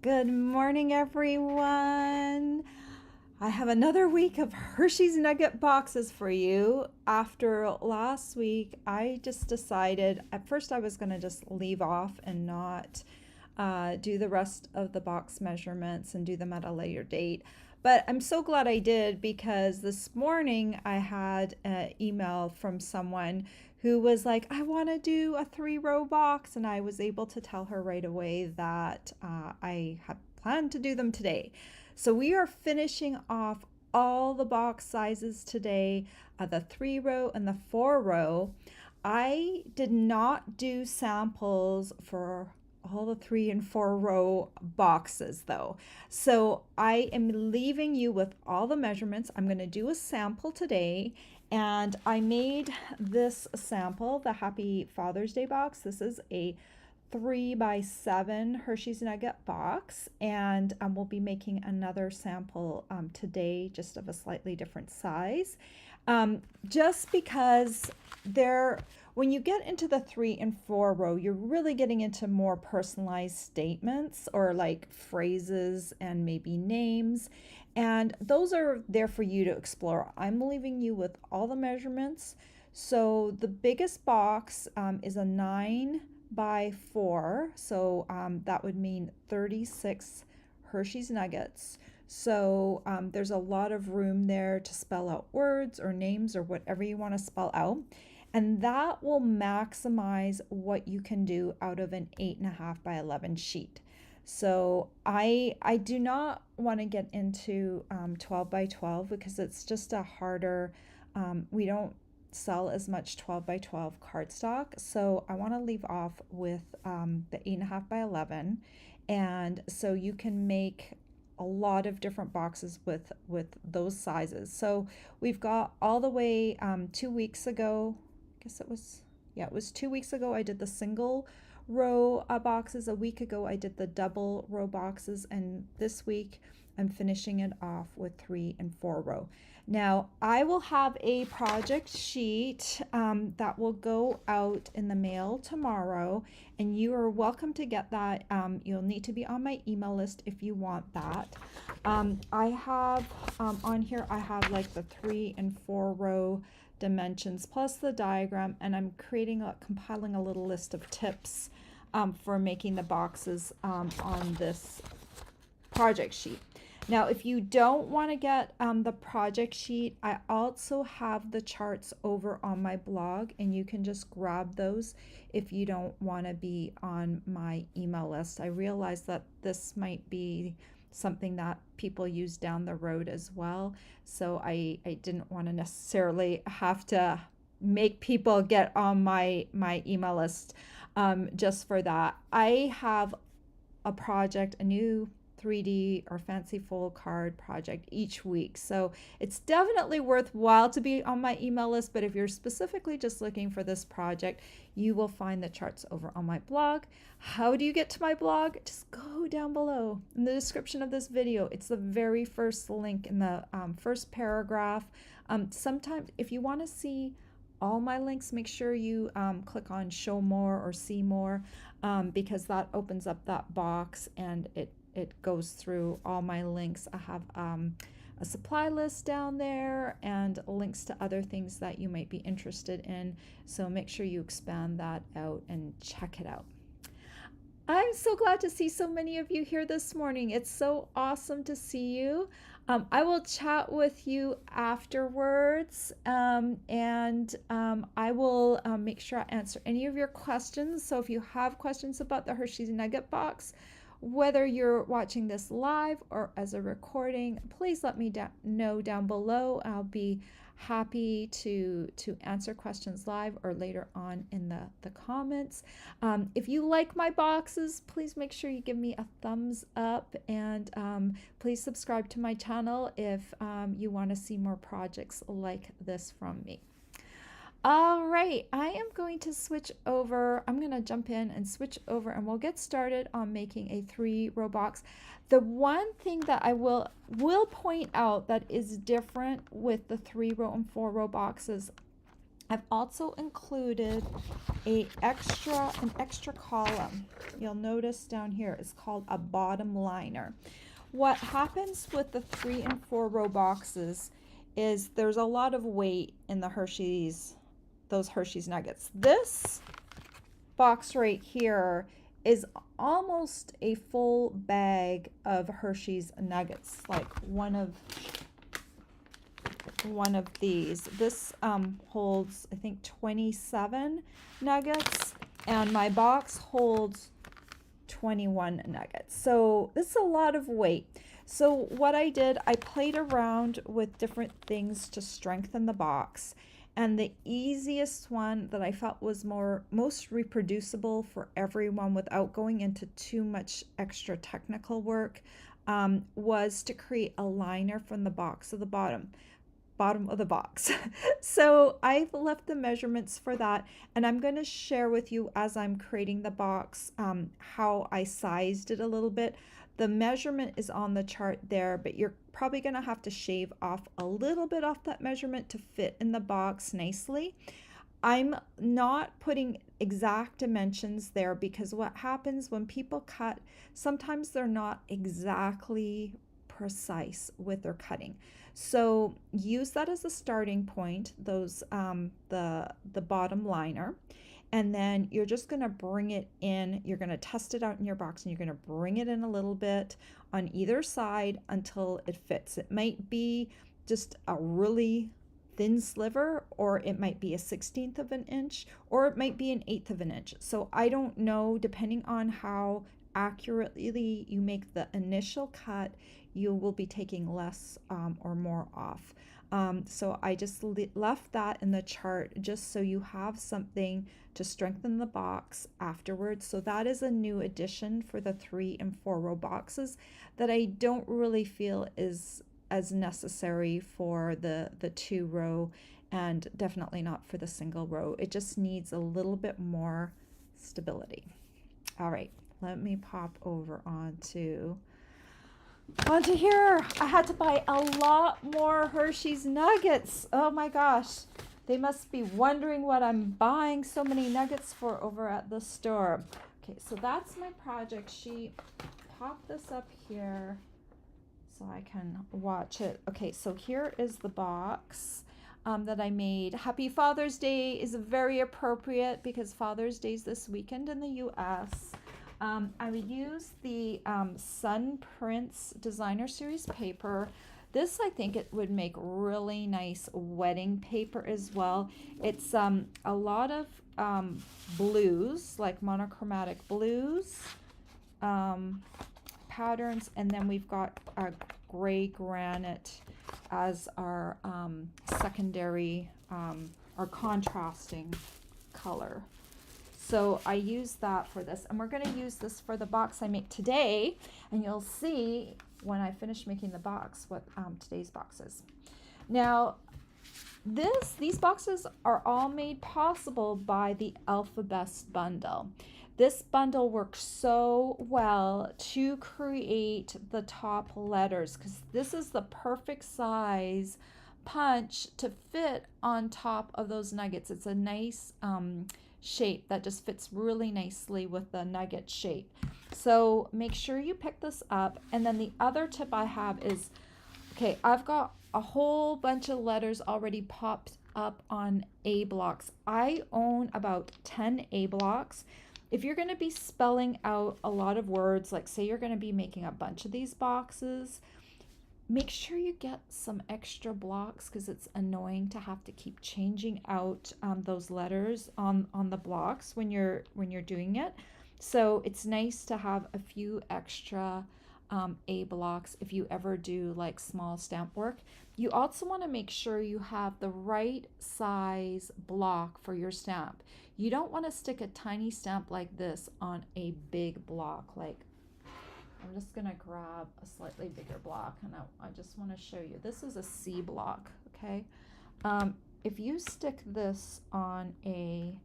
Good morning, everyone. I have another week of Hershey's Nugget boxes for you. After last week, I just decided at first I was going to just leave off and not do the rest of the box measurements and do them at a later date. But I'm so glad I did because this morning I had an email from someone who was like, I want to do a 3-row box. And I was able to tell her right away that I had planned to do them today. So we are finishing off all the box sizes today, the 3-row and the 4-row. I did not do samples for all the 3 and 4 row boxes though. So I am leaving you with all the measurements. I'm going to do a sample today, and I made this sample, the Happy Father's Day box. This is a 3x7 Hershey's Nugget box, and we'll be making another sample today, just of a slightly different size. Just because they're when you get into the 3 and 4 row, you're really getting into more personalized statements or like phrases and maybe names. And those are there for you to explore. I'm leaving you with all the measurements. So the biggest box is a 9x4. So that would mean 36 Hershey's Nuggets. So there's a lot of room there to spell out words or names or whatever you want to spell out. And that will maximize what you can do out of an 8.5x11 sheet. So I do not want to get into 12x12 because it's just a harder, we don't sell as much 12x12 cardstock. So I want to leave off with the 8.5x11. And so you can make a lot of different boxes with those sizes. So we've got all the way 2 weeks ago. I guess it was, yeah, it was 2 weeks ago I did the single row boxes. A week ago I did the double row boxes, and this week I'm finishing it off with 3 and 4 row. Now I will have a project sheet that will go out in the mail tomorrow, and you are welcome to get that. You'll need to be on my email list if you want that. I have on here, I have like the 3 and 4 row dimensions plus the diagram, and I'm compiling a little list of tips for making the boxes on this project sheet. Now, if you don't want to get the project sheet, I also have the charts over on my blog, and you can just grab those if you don't want to be on my email list. I realize that this might be something that people use down the road as well, so I didn't want to necessarily have to make people get on my email list just for that. I have a new 3D or fanciful card project each week. So it's definitely worthwhile to be on my email list. But if you're specifically just looking for this project, you will find the charts over on my blog. How do you get to my blog? Just go down below in the description of this video. It's the very first link in the first paragraph. Sometimes if you want to see all my links, make sure you click on show more or see more, because that opens up that box and it goes through all my links. I have a supply list down there and links to other things that you might be interested in. So make sure you expand that out and check it out. I'm so glad to see so many of you here this morning. It's so awesome to see you. I will chat with you afterwards, and I will make sure I answer any of your questions. So if you have questions about the Hershey's Nugget box, whether you're watching this live or as a recording, please let me know down below. I'll be happy to answer questions live or later on in the comments. If you like my boxes, please make sure you give me a thumbs up, and please subscribe to my channel if you want to see more projects like this from me. All right, I am going to switch over. I'm going to jump in and switch over, and we'll get started on making a 3-row box. The one thing that I will point out that is different with the 3-row and 4-row boxes I've also included an extra column. You'll notice down here it's called a bottom liner. What happens with the 3 and 4 row boxes is there's a lot of weight in the those Hershey's Nuggets. This box right here is almost a full bag of Hershey's Nuggets, like one of these. This holds, I think, 27 nuggets, and my box holds 21 nuggets. So this is a lot of weight. So what I did, I played around with different things to strengthen the box. And the easiest one that I felt was most reproducible for everyone without going into too much extra technical work was to create a liner from the box of the bottom of the box. So I've left the measurements for that, and I'm going to share with you as I'm creating the box how I sized it a little bit. The measurement is on the chart there, but you're probably going to have to shave off a little bit off that measurement to fit in the box nicely. I'm not putting exact dimensions there because what happens when people cut, sometimes they're not exactly precise with their cutting. So use that as a starting point, those the bottom liner, and then you're just going to bring it in. You're going to test it out in your box, and you're going to bring it in a little bit on either side until it fits. It might be just a really thin sliver, or it might be a 1/16 of an inch, or it might be an 1/8 of an inch. So I don't know, depending on how accurately you make the initial cut, you will be taking less or more off. So I just left that in the chart just so you have something to strengthen the box afterwards. So that is a new addition for the 3 and 4 row boxes that I don't really feel is as necessary for the 2 row, and definitely not for the single row. It just needs a little bit more stability. All right, let me pop over onto here. I had to buy a lot more Hershey's Nuggets. Oh my gosh. They must be wondering what I'm buying so many nuggets for over at the store. Okay, so that's my project sheet. Pop this up here so I can watch it. Okay, so here is the box that I made. Happy Father's Day is very appropriate because Father's Day is this weekend in the US. I would use the Sun Prince Designer Series paper. This, I think it would make really nice wedding paper as well. It's a lot of blues, like monochromatic blues, patterns, and then we've got our gray granite as our secondary, our contrasting color. So I use that for this, and we're going to use this for the box I make today, and you'll see when I finish making the box what today's box is. Now, these boxes are all made possible by the Alphabest bundle. This bundle works so well to create the top letters because this is the perfect size punch to fit on top of those nuggets. It's a nice shape that just fits really nicely with the nugget shape. So make sure you pick this up. And then the other tip I have is, okay, I've got a whole bunch of letters already popped up on A blocks. I own about 10 A blocks. If you're going to be spelling out a lot of words, like say you're going to be making a bunch of these boxes, make sure you get some extra blocks because it's annoying to have to keep changing out those letters on the blocks when you're doing it. So it's nice to have a few extra A blocks if you ever do like small stamp work. You also want to make sure you have the right size block for your stamp. You don't want to stick a tiny stamp like this on a big block. Like, I'm just going to grab a slightly bigger block, and I just want to show you. This is a C block, okay? If you stick this on a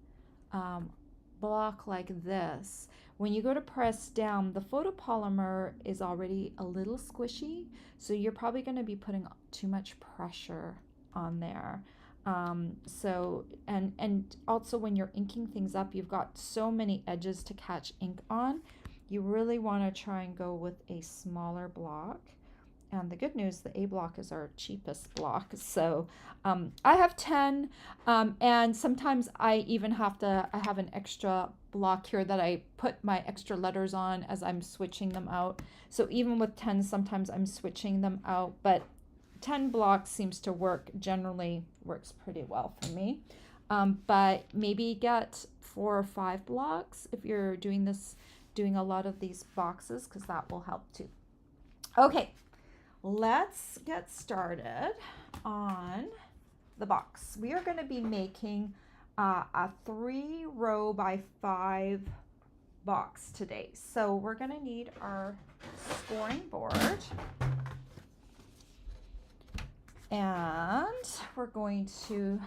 block like this, when you go to press down, the photopolymer is already a little squishy, so you're probably going to be putting too much pressure on there. So, and also when you're inking things up, you've got so many edges to catch ink on. You really want to try and go with a smaller block. And the good news, the A block is our cheapest block. So I have 10, and sometimes I even I have an extra block here that I put my extra letters on as I'm switching them out. So even with 10, sometimes I'm switching them out, but 10 blocks seems to generally works pretty well for me. But maybe get 4 or 5 blocks if you're doing a lot of these boxes, because that will help too. Okay, let's get started on the box. We are going to be making a 3-row by 5 box today. So we're going to need our scoring board. And we're going to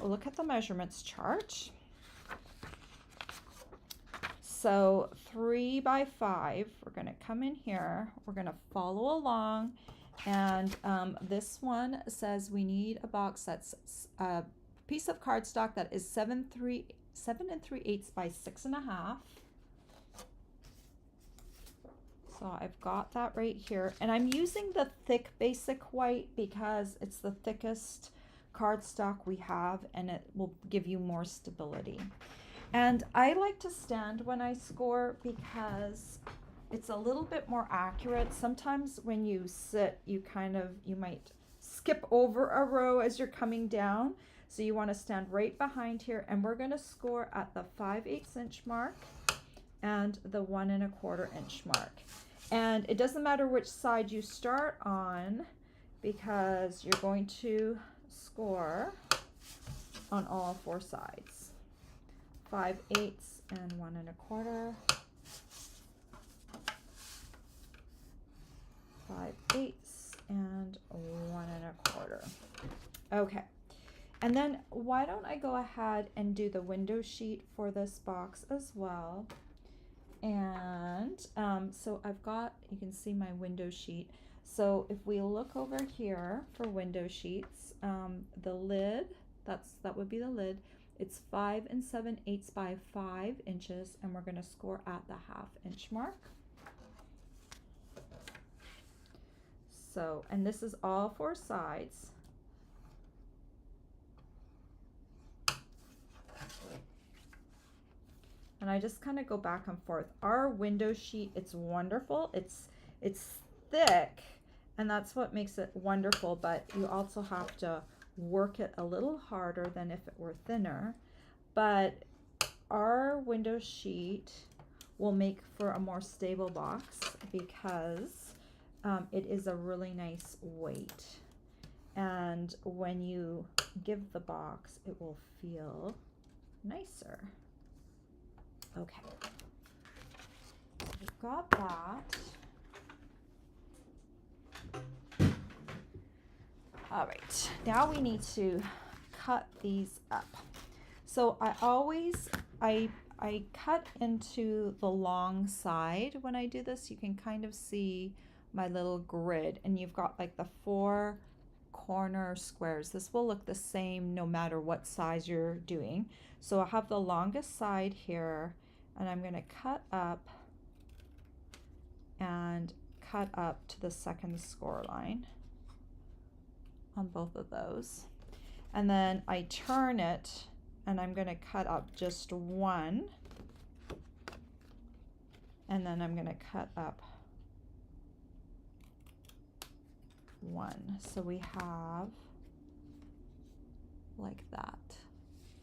look at the measurements chart. So 3 by 5, we're going to come in here, we're going to follow along, and this one says we need a box that's a piece of cardstock that is 7 3/8 by 6.5. So I've got that right here, and I'm using the thick basic white because it's the thickest cardstock we have, and it will give you more stability. And I like to stand when I score because it's a little bit more accurate. Sometimes when you sit, you might skip over a row as you're coming down. So you want to stand right behind here, and we're going to score at the 5/8 inch mark and the 1 1/4 inch mark. And it doesn't matter which side you start on because you're going to score on all 4 sides. 5/8 and 1 1/4. 5/8 and 1 1/4. Okay. And then why don't I go ahead and do the window sheet for this box as well. And so you can see my window sheet. So if we look over here for window sheets, the lid, that would be the lid. It's 5 7/8 by 5 inches, and we're going to score at the 1/2 inch mark. So, and this is all 4 sides. And I just kind of go back and forth. Our window sheet, it's wonderful. It's thick, and that's what makes it wonderful, but you also have to work it a little harder than if it were thinner. But our window sheet will make for a more stable box because it is a really nice weight. And when you give the box, it will feel nicer. Okay, so we've got that. All right, now we need to cut these up. So I cut into the long side when I do this. You can kind of see my little grid, and you've got like the 4 corner squares. This will look the same no matter what size you're doing. So I have the longest side here, and I'm going to cut up and cut up to the second score line on both of those. And then I turn it, and I'm going to cut up just 1, and then I'm going to cut up 1. So we have like that.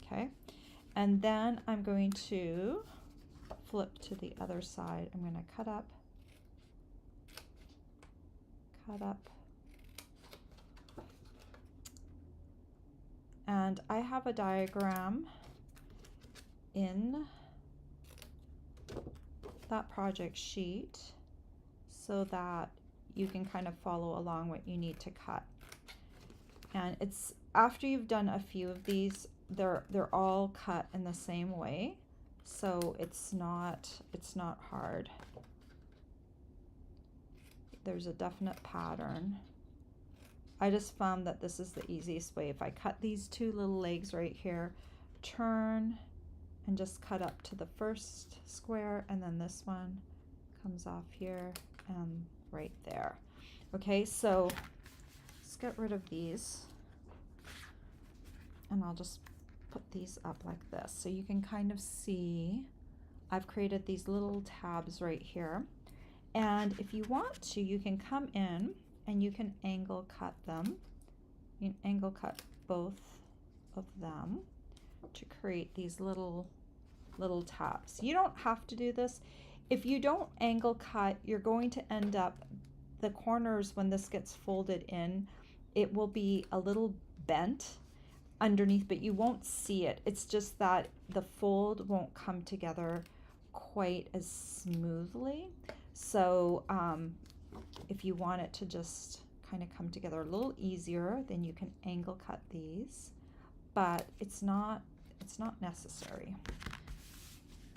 Okay, and then I'm going to flip to the other side. I'm going to cut up, and I have a diagram in that project sheet so that you can kind of follow along what you need to cut. And it's after you've done a few of these, they're all cut in the same way, so it's not hard. There's a definite pattern. I just found that this is the easiest way. If I cut these two little legs right here, turn and just cut up to the first square, and then this one comes off here and right there. Okay, so let's get rid of these, and I'll just put these up like this so you can kind of see I've created these little tabs right here. And if you want to, you can come in and you can angle cut them. You can angle cut both of them to create these little tabs. You don't have to do this. If you don't angle cut, you're going to end up, the corners when this gets folded in, it will be a little bent underneath, but you won't see it. It's just that the fold won't come together quite as smoothly. So if you want it to just kind of come together a little easier, then you can angle cut these, but it's not necessary.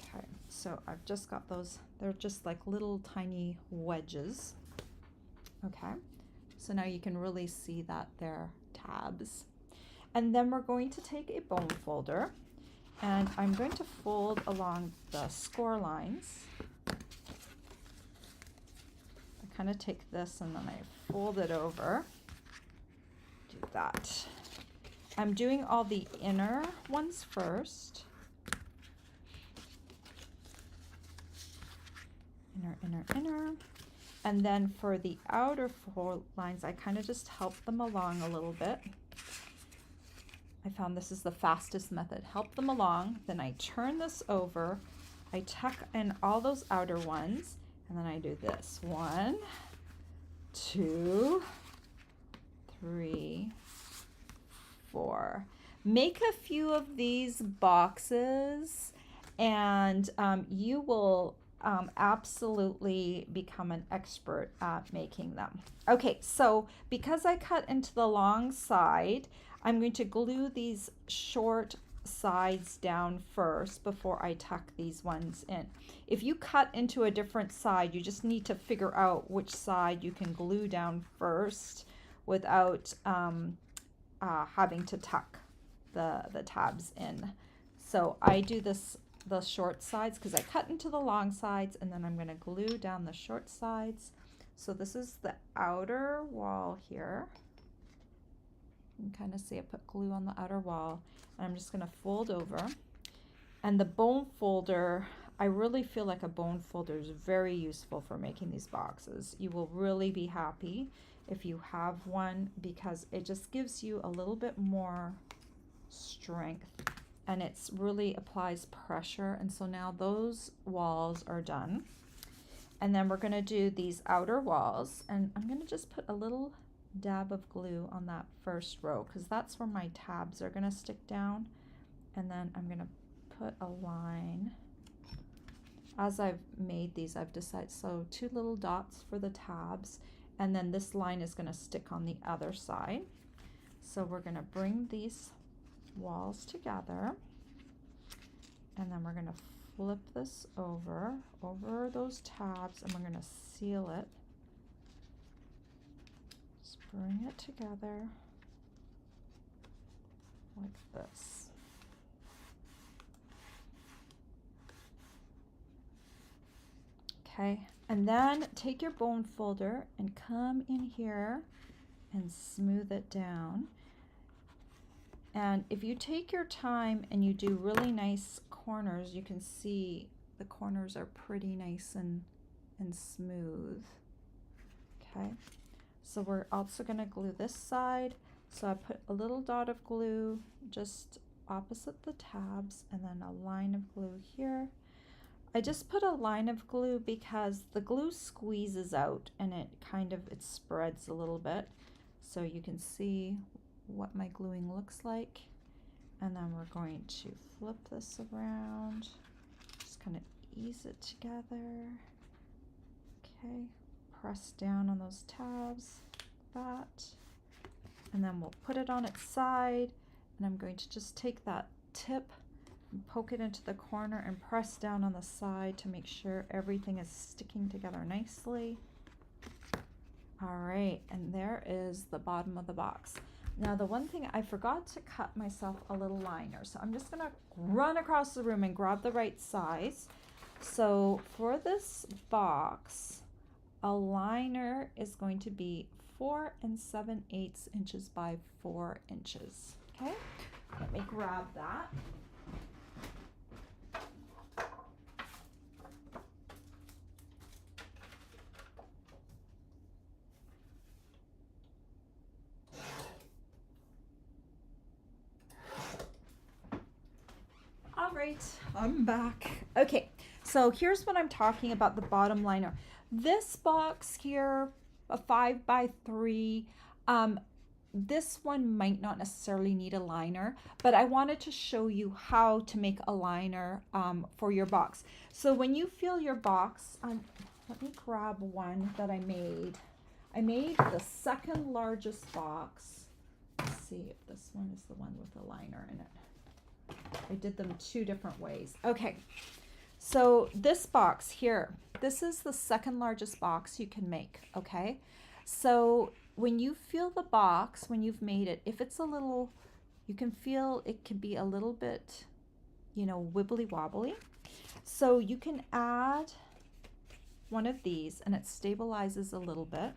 Okay, so I've just got those, they're just like little tiny wedges. Okay, so now you can really see that they're tabs. And then we're going to take a bone folder, and I'm going to fold along the score lines. I kind of take this and then I fold it over. Do that. I'm doing all the inner ones first. Inner. And then for the outer four lines, I kind of just help them along a little bit. I found this is the fastest method. Help them along, then I turn this over, I tuck in all those outer ones, and then I do this. 1, 2, 3, 4. Make a few of these boxes, and you will absolutely become an expert at making them. Okay, so because I cut into the long side, I'm going to glue these short sides down first before I tuck these ones in. If you cut into a different side, you just need to figure out which side you can glue down first without having to tuck the tabs in. So I do the short sides because I cut into the long sides, and then I'm going to glue down the short sides. So this is the outer wall here. You can kind of see I put glue on the outer wall, and I'm just going to fold over. And the bone folder, I really feel like a bone folder is very useful for making these boxes. You will really be happy if you have one because it just gives you a little bit more strength, and it's really applies pressure. And so now those walls are done, and then we're going to do these outer walls, and I'm going to just put a little dab of glue on that first row because that's where my tabs are going to stick down. And then I'm going to put a line. As I've made these, I've decided, so 2 little dots for the tabs, and then this line is going to stick on the other side. So we're going to bring these walls together, and then we're going to flip this over those tabs, and we're going to seal it. Just bring it together like this. Okay, and then take your bone folder and come in here and smooth it down. And if you take your time and you do really nice corners, you can see the corners are pretty nice and smooth. Okay, so we're also going to glue this side. So I put a little dot of glue just opposite the tabs, and then a line of glue here. I just put a line of glue because the glue squeezes out and it spreads a little bit, so you can see what my gluing looks like. And then we're going to flip this around, just kind of ease it together. Okay, press down on those tabs like that, and then we'll put it on its side, and I'm going to just take that tip and poke it into the corner and press down on the side to make sure everything is sticking together nicely. All right, and there is the bottom of the box. Now the one thing, I forgot to cut myself a little liner, so I'm just gonna run across the room and grab the right size. So for this box, a liner is going to be 4 7/8 inches by 4 inches. Okay, let me grab that. All right, I'm back. Okay, so here's what I'm talking about, the bottom liner. This box here, a 5 by 3, this one might not necessarily need a liner, but I wanted to show you how to make a liner for your box. So when you fill your box, let me grab one that I made. I made the second largest box. Let's see if this one is the one with the liner in it. I did them two different ways. Okay, so this box here, this is the second largest box you can make, okay? So when you feel the box, when you've made it, if it's a little, you can feel it can be a little bit, you know, wibbly wobbly. So you can add one of these and it stabilizes a little bit.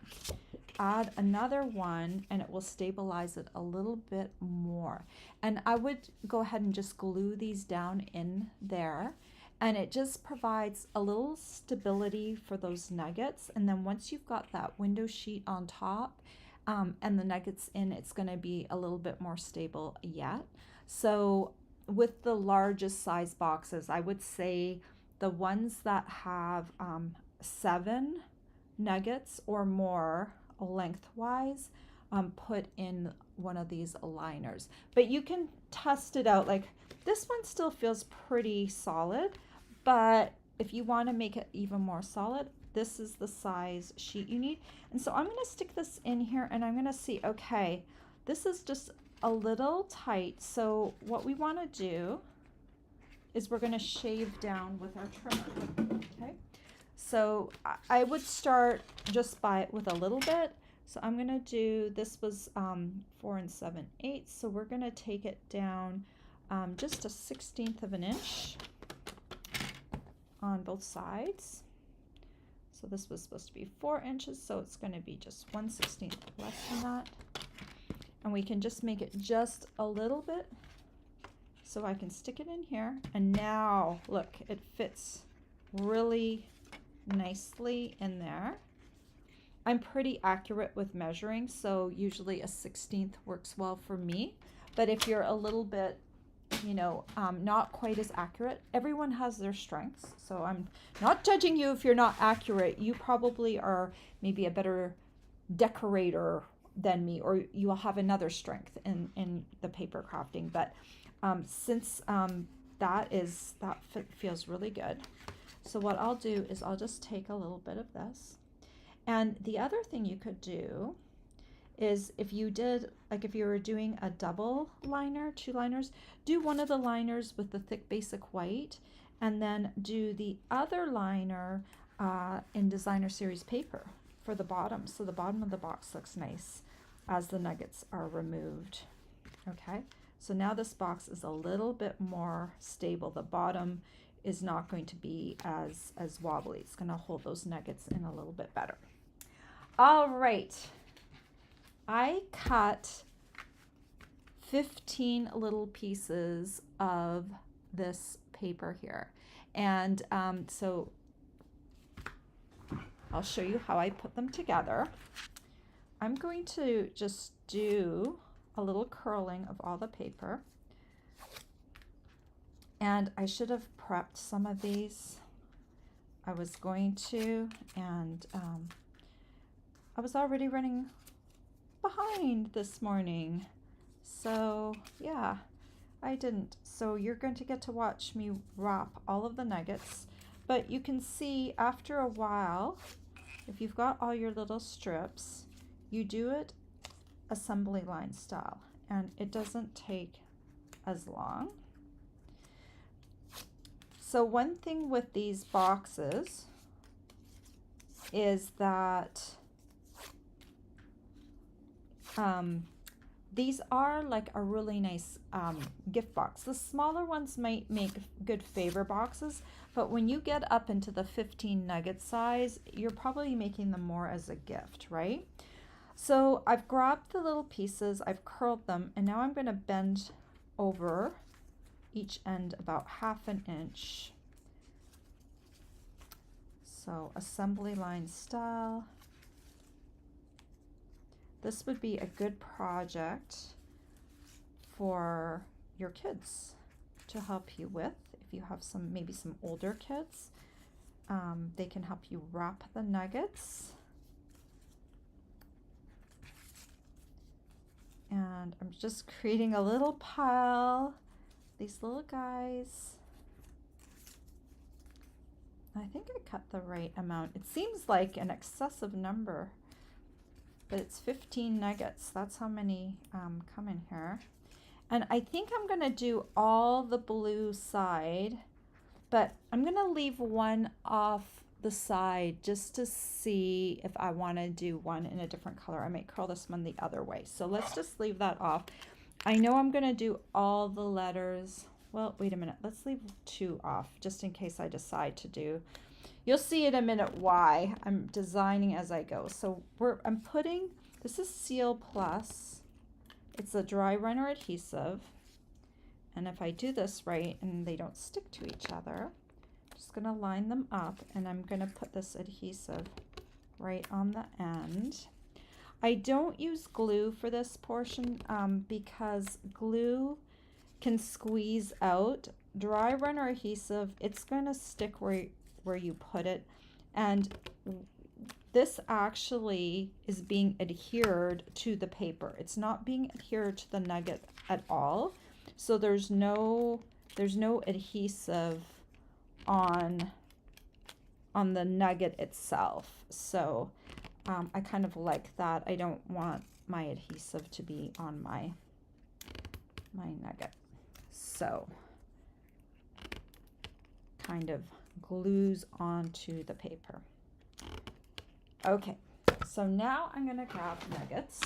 Add another one and it will stabilize it a little bit more. And I would go ahead and just glue these down in there, and it just provides a little stability for those nuggets. And then once you've got that window sheet on top and the nuggets in, it's going to be a little bit more stable yet. So with the largest size boxes, I would say the ones that have 7 nuggets or more lengthwise, put in one of these liners. But you can test it out. Like this one still feels pretty solid, but if you want to make it even more solid, this is the size sheet you need. And so I'm going to stick this in here and I'm going to see, okay, this is just a little tight. So what we want to do is we're going to shave down with our trimmer. Okay. So I would start just with a little bit. So I'm gonna do, this was 4 7/8, so we're gonna take it down just a 1/16 of an inch on both sides. So this was supposed to be 4 inches, so it's gonna be just 1/16 less than that. And we can just make it just a little bit, so I can stick it in here. And now look, it fits really nicely in there. I'm pretty accurate with measuring, so usually a 1/16 works well for me. But if you're a little bit, you know, not quite as accurate, everyone has their strengths. So I'm not judging you if you're not accurate. You probably are maybe a better decorator than me, or you will have another strength in the paper crafting. But since that feels really good. So what I'll do is I'll just take a little bit of this. And the other thing you could do is if you did, like if you were doing a double liner, 2 liners, do one of the liners with the thick basic white and then do the other liner in designer series paper for the bottom. So the bottom of the box looks nice as the nuggets are removed. Okay, so now this box is a little bit more stable. The bottom is not going to be as wobbly. It's going to hold those nuggets in a little bit better. All right, I cut 15 little pieces of this paper here, and so I'll show you how I put them together. I'm going to just do a little curling of all the paper. And I should have prepped some of these. I was going to, and I was already running behind this morning. So yeah, I didn't. So you're going to get to watch me wrap all of the nuggets. But you can see after a while, if you've got all your little strips, you do it assembly line style, and it doesn't take as long. So one thing with these boxes is that These are like a really nice gift box. The smaller ones might make good favor boxes, but when you get up into the 15 nugget size, you're probably making them more as a gift, right? So I've grabbed the little pieces, I've curled them, and now I'm going to bend over each end about 1/2 inch. So assembly line style. This would be a good project for your kids to help you with. If you have maybe some older kids, they can help you wrap the nuggets. And I'm just creating a little pile, these little guys. I think I cut the right amount. It seems like an excessive number, but it's 15 nuggets. That's how many come in here. And I think I'm gonna do all the blue side, but I'm gonna leave one off the side just to see if I wanna do one in a different color. I might curl this one the other way. So let's just leave that off. I know I'm gonna do all the letters. Well, wait a minute, let's leave 2 off just in case I decide to do. You'll see in a minute why I'm designing as I go. So I'm putting, this is Seal Plus. It's a dry runner adhesive. And if I do this right and they don't stick to each other, I'm just gonna line them up and I'm gonna put this adhesive right on the end. I don't use glue for this portion because glue can squeeze out. Dry runner adhesive, it's gonna stick where you put it, and this actually is being adhered to the paper. It's not being adhered to the nugget at all, so there's no adhesive on the nugget itself. So I kind of like that. I don't want my adhesive to be on my nugget, so kind of glues onto the paper. Okay, so now I'm gonna grab nuggets,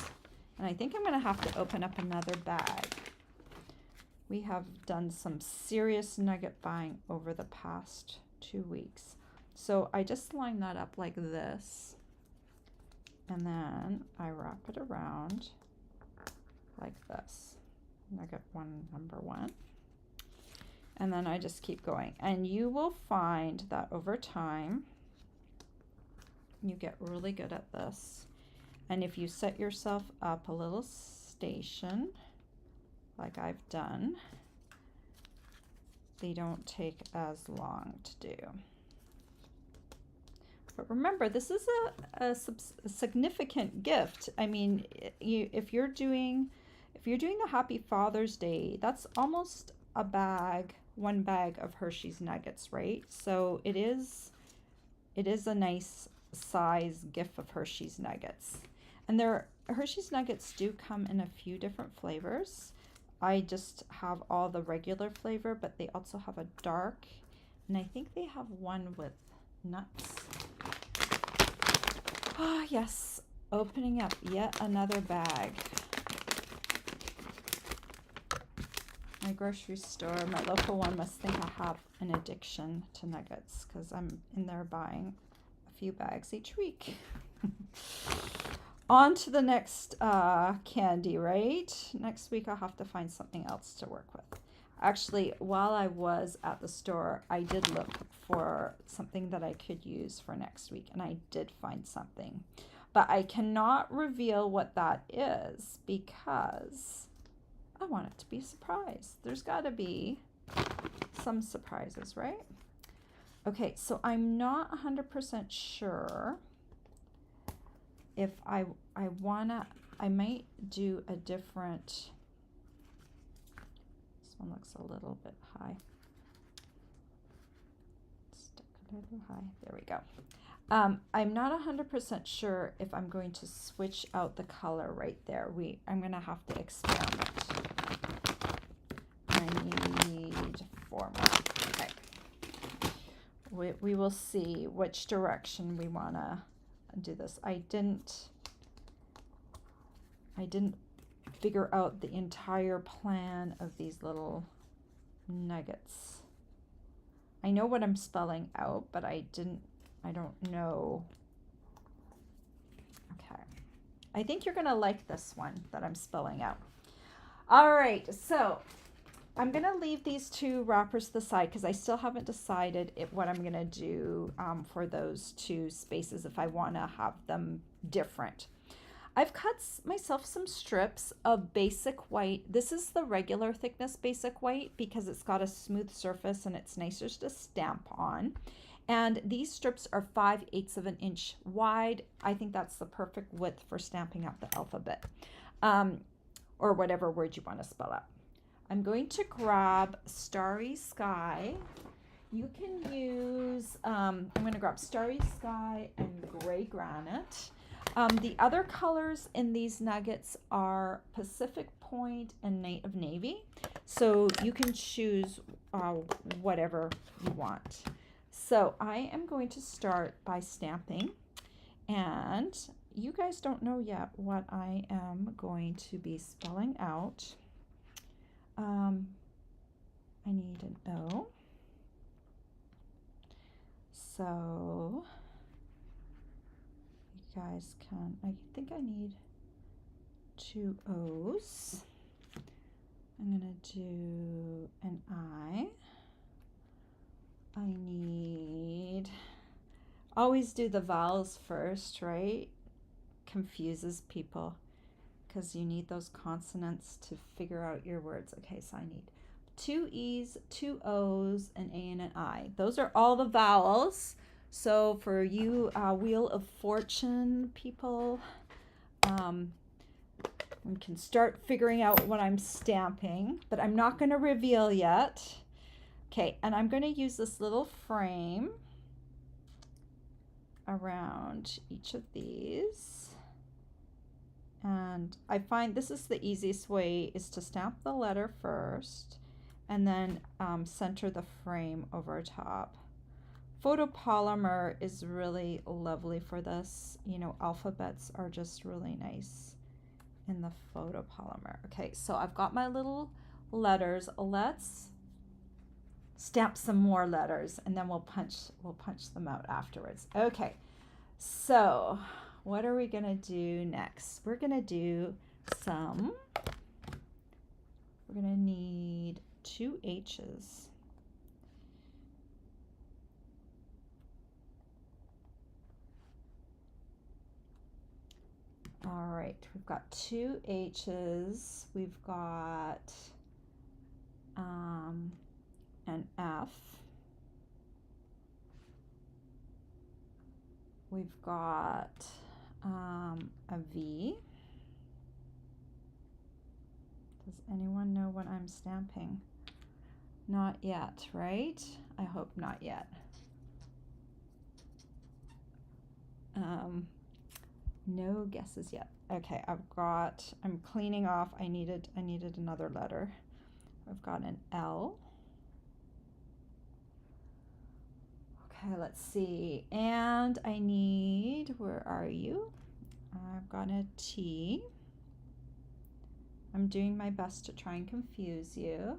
and I think I'm gonna have to open up another bag. We have done some serious nugget buying over the past 2 weeks. So I just line that up like this, and then I wrap it around like this. Nugget one, number 1. And then I just keep going. And you will find that over time, you get really good at this. And if you set yourself up a little station, like I've done, they don't take as long to do. But remember, this is a significant gift. I mean, if you're doing the Happy Father's Day, that's almost a bag, 1 bag of Hershey's Nuggets, right? So it is a nice size gift of Hershey's Nuggets. And Hershey's Nuggets do come in a few different flavors. I just have all the regular flavor, but they also have a dark, and I think they have one with nuts. Ah, yes, opening up yet another bag. My grocery store, my local one, must think I have an addiction to nuggets because I'm in there buying a few bags each week. On to the next candy, right? Next week I'll have to find something else to work with. Actually, while I was at the store, I did look for something that I could use for next week, and I did find something. But I cannot reveal what that is because I want it to be a surprise. There's got to be some surprises, right? Okay, so I'm not 100% sure if I might do a different, this one looks a little bit high. Stick a little high, there we go. I'm not 100% sure if I'm going to switch out the color right there. I'm gonna have to experiment. I need 4 more, okay. We will see which direction we wanna do this. I didn't I didn't figure out the entire plan of these little nuggets. I know what I'm spelling out, but I don't know. Okay. I think you're gonna like this one that I'm spelling out. All right, so I'm gonna leave these two wrappers to the side because I still haven't decided what I'm gonna do for those two spaces if I wanna have them different. I've cut myself some strips of basic white. This is the regular thickness basic white because it's got a smooth surface and it's nicer to stamp on. And these strips are 5/8 of an inch wide. I think that's the perfect width for stamping out the alphabet, or whatever word you want to spell out. I'm going to grab Starry Sky. You can use, I'm going to grab Starry Sky and Gray Granite. The other colors in these nuggets are Pacific Point and Night of Navy. So you can choose whatever you want. So I am going to start by stamping, and you guys don't know yet what I am going to be spelling out. I need an O. So you guys can, I think I need 2 O's. I'm going to do an I. I need, always do the vowels first, right? Confuses people because you need those consonants to figure out your words. Okay, so I need 2 E's, 2 O's, an A, and an I. Those are all the vowels. So for you Wheel of Fortune people, we can start figuring out what I'm stamping, but I'm not going to reveal yet. Okay, and I'm going to use this little frame around each of these. And I find this is the easiest way, is to stamp the letter first and then center the frame over top. Photopolymer is really lovely for this. You know, alphabets are just really nice in the photopolymer. Okay, so I've got my little letters. Let's stamp some more letters and then we'll punch them out afterwards. Okay, so what are we gonna do next? We're gonna need 2 H's. All right, we've got 2 H's. We've got an F. We've got a V. Does anyone know what I'm stamping? Not yet, right? I hope not yet. No guesses yet. Okay, I'm cleaning off. I needed another letter. I've got an L. Okay, let's see. And I need, where are you? I've got a T. I'm doing my best to try and confuse you.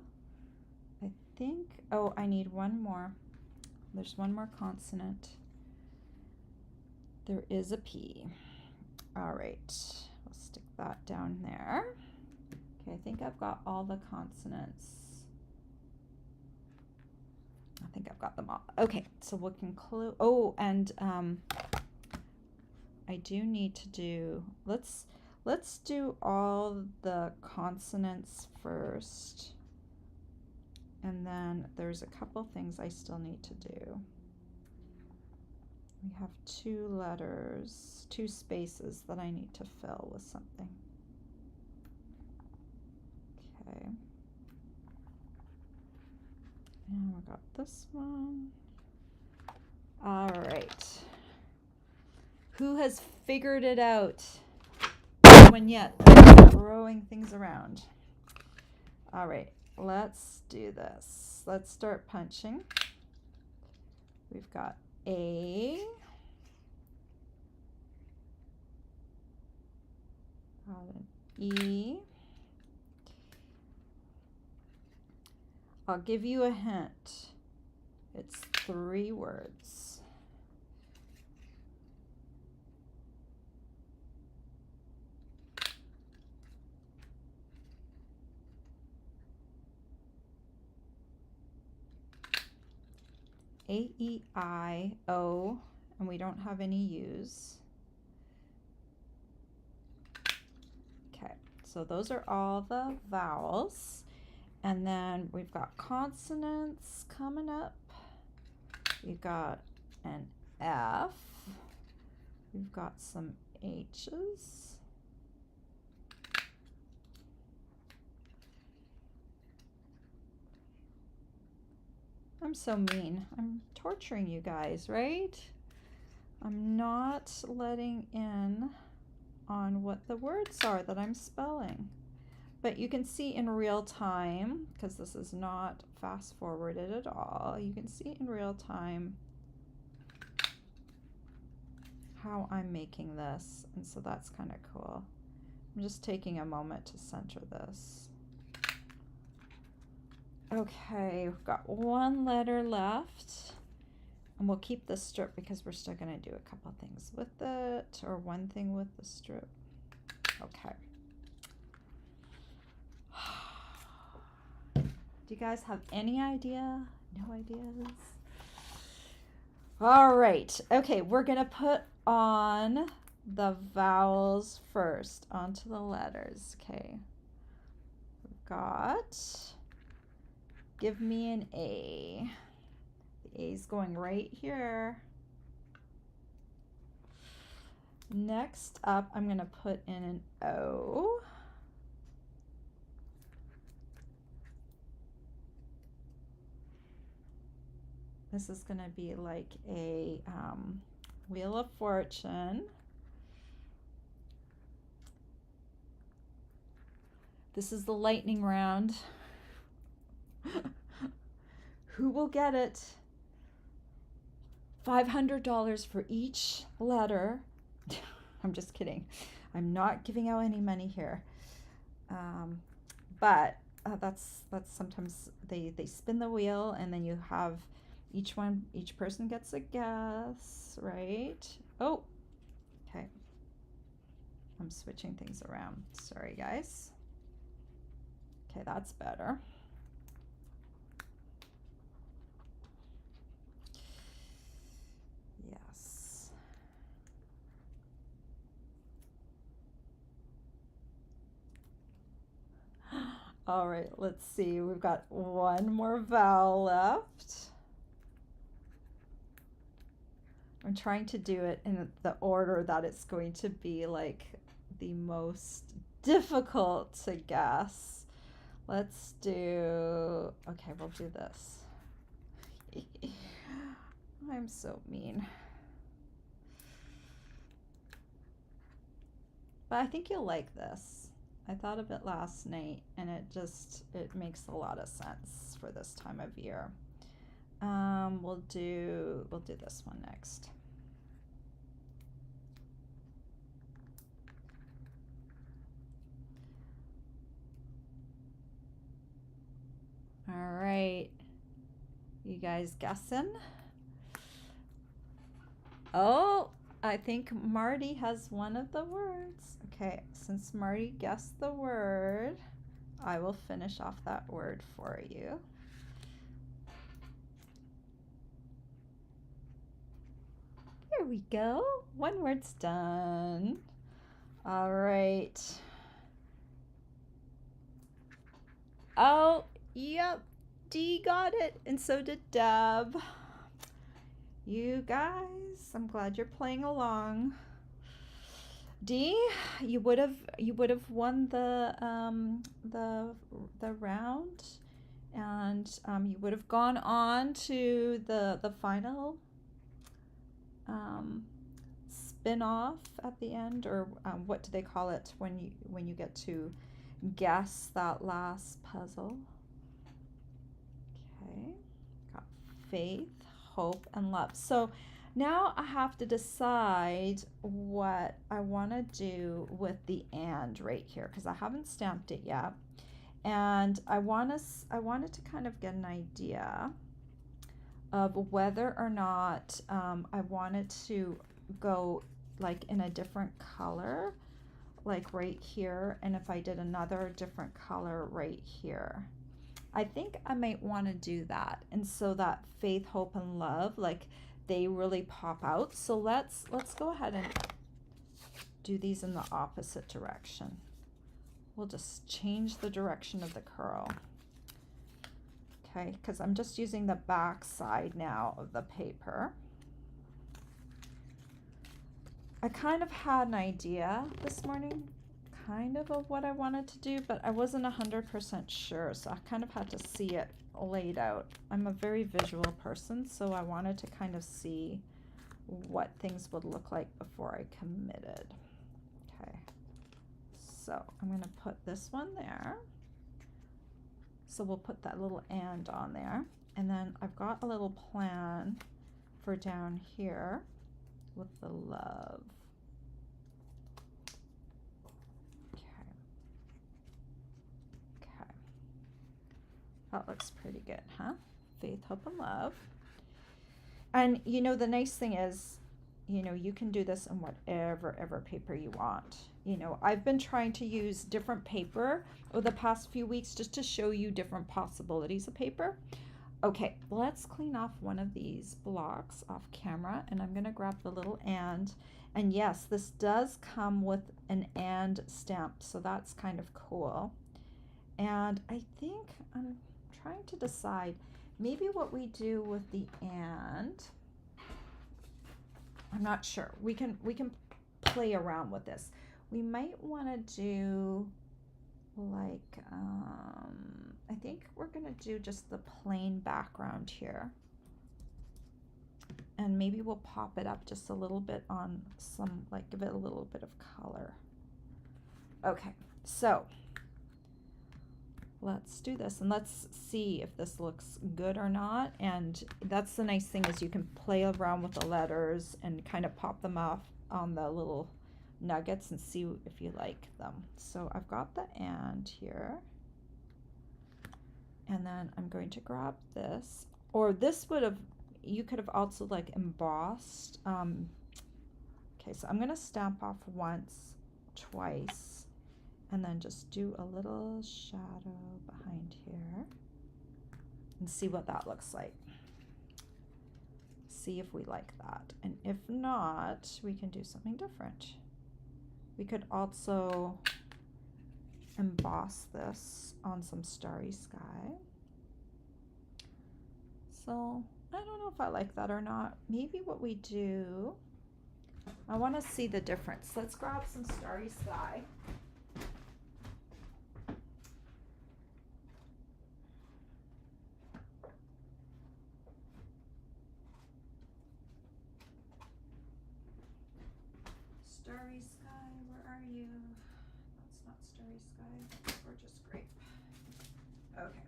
I think, oh, I need one more. There's one more consonant. There is a P. All right, we'll stick that down there. Okay, I think I've got all the consonants. I think I've got them all. Okay, so we'll conclude. Oh, and I do need to do, let's do all the consonants first. And then there's a couple things I still need to do. We have 2 letters, 2 spaces that I need to fill with something. Okay. And we got this one. All right. Who has figured it out? No one yet. I'm throwing things around. All right, let's do this. Let's start punching. We've got A. E. I'll give you a hint. It's 3 words. A-E-I-O, and we don't have any U's. Okay, so those are all the vowels. And then we've got consonants coming up. We've got an F. We've got some H's. I'm so mean. I'm torturing you guys, right? I'm not letting in on what the words are that I'm spelling. But you can see in real time, because this is not fast forwarded at all, you can see in real time how I'm making this. And so that's kind of cool. I'm just taking a moment to center this. Okay, we've got 1 letter left. And we'll keep this strip because we're still going to do a couple things with it, or one thing with the strip. Okay. Do you guys have any idea? No ideas? All right. Okay, we're going to put on the vowels first onto the letters. Okay. We've got, give me an A. The A's going right here. Next up, I'm going to put in an O. This is going to be like a Wheel of Fortune. This is the lightning round. Who will get it? $500 for each letter. I'm just kidding. I'm not giving out any money here. But that's sometimes they spin the wheel, and then you have each person gets a guess, right? Oh, okay. I'm switching things around. Sorry, guys. Okay, that's better. Yes. All right, let's see. We've got 1 more vowel left. I'm trying to do it in the order that it's going to be like the most difficult to guess. Let's do, okay, we'll do this. I'm so mean. But I think you'll like this. I thought of it last night, and it makes a lot of sense for this time of year. We'll do this one next. All right, you guys guessing? Oh, I think Marty has one of the words. Okay, since Marty guessed the word, I will finish off that word for you. There we go. 1 word's done. All right. Oh, yep. D got it, and so did Deb. You guys, I'm glad you're playing along. D, you would have won the round, and you would have gone on to the final spin-off at the end, or what do they call it when you get to guess that last puzzle? Okay, got faith, hope, and love. So Now I have to decide what I want to do with the and right here because I haven't stamped it yet. And I wanted to kind of get an idea of whether or not I wanted to go like in a different color, like right here, and if I did another different color right here. I think I might want to do that, and so that faith, hope, and love, like they really pop out. So let's go ahead and do these in the opposite direction. We'll just change the direction of the curl. Okay, because I'm just using the back side now of the paper. I kind of had an idea this morning, kind of what I wanted to do, but I wasn't 100% sure, so I kind of had to see it laid out. I'm a very visual person, so I wanted to kind of see what things would look like before I committed. Okay, so I'm going to put this one there. So we'll put that little and on there. And then I've got a little plan for down here with the love. Okay. Okay. That looks pretty good, huh? Faith, hope, and love. And you know, the nice thing is, you know, you can do this in whatever paper you want. You know, I've been trying to use different paper over the past few weeks just to show you different possibilities of paper. Okay, let's clean off one of these blocks off camera, and I'm gonna grab the little and yes, this does come with an and stamp, so that's kind of cool. And I think I'm trying to decide maybe what we do with the and. I'm not sure. We can play around with this. We might want to do like I think we're gonna do just the plain background here, and maybe we'll pop it up just a little bit on some, like give it a little bit of color. Okay, so let's do this and let's see if this looks good or not. And that's the nice thing, is you can play around with the letters and kind of pop them off on the little nuggets and see if you like them. So I've got the and here, and then I'm going to grab this, or this would have, you could have also like embossed. Okay, so I'm gonna stamp off once, twice, and then just do a little shadow behind here and see what that looks like. See if we like that, and if not, we can do something different. We could also emboss this on some starry sky. So I don't know if I like that or not. Maybe what we do, I want to see the difference. Let's grab some starry sky. Starry sky, where are you? That's not starry sky, that's gorgeous grape. Okay.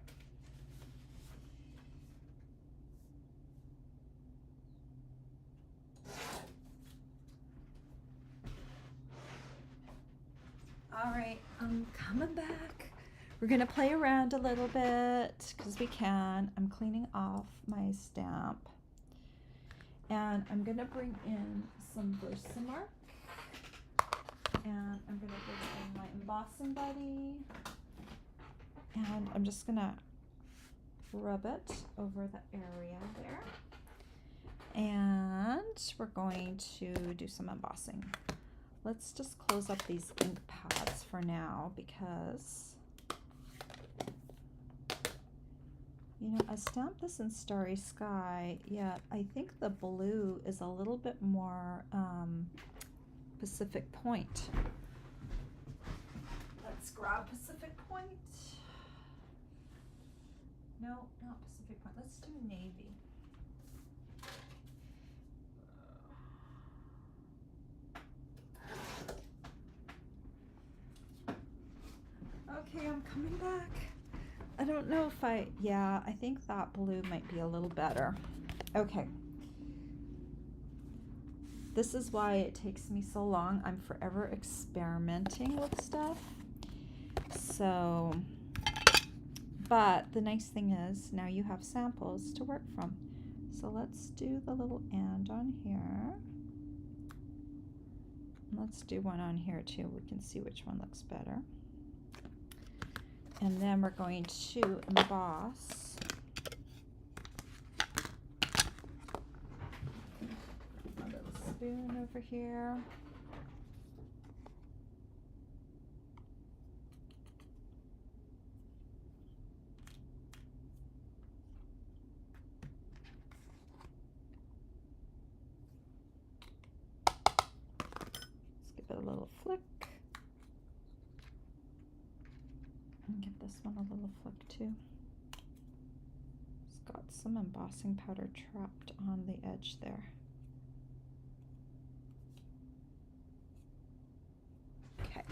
All right, I'm coming back. We're gonna play around a little bit because we can. I'm cleaning off my stamp, and I'm gonna bring in some Versamark, and I'm gonna bring in my embossing buddy, and I'm just gonna rub it over the area there, and we're going to do some embossing. Let's just close up these ink pads for now because, you know, I stamped this in Starry Sky, yet I think the blue is a little bit more Pacific Point. Let's grab Pacific Point. No, not Pacific Point. Let's do navy. Okay, I'm coming back. I don't know if yeah, I think that blue might be a little better. Okay. This is why it takes me so long. I'm forever experimenting with stuff. So, but the nice thing is now you have samples to work from. So let's do the little and on here. Let's do one on here too. We can see which one looks better. And then we're going to emboss. A little spoon over here. Let's give it a little flick. And give this one a little flick too. It's got some embossing powder trapped on the edge there. Okay.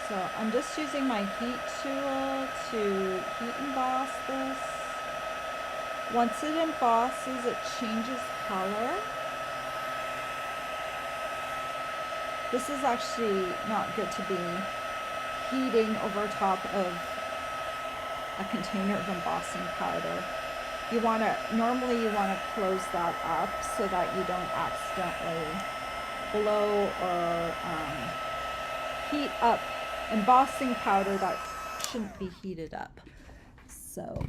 So I'm just using my heat tool to heat emboss this. Once it embosses, it changes color. This is actually not good to be heating over top of a container of embossing powder. You want to, normally you want to close that up so that you don't accidentally blow or heat up embossing powder that shouldn't be heated up. So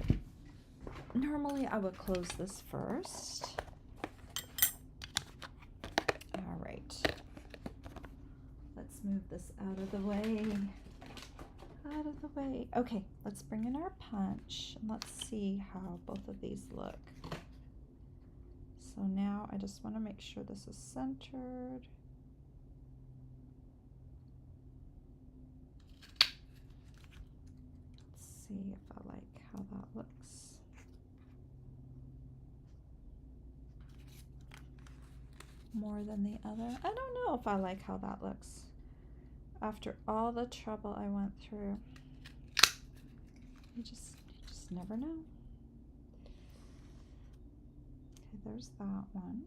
normally I would close this first. All right. Let's move this out of the way. Out of the way. Okay, let's bring in our punch and let's see how both of these look. So now I just want to make sure this is centered. Let's see if I like how that looks. More than the other. I don't know if I like how that looks. After all the trouble I went through. You just never know. Okay, there's that one.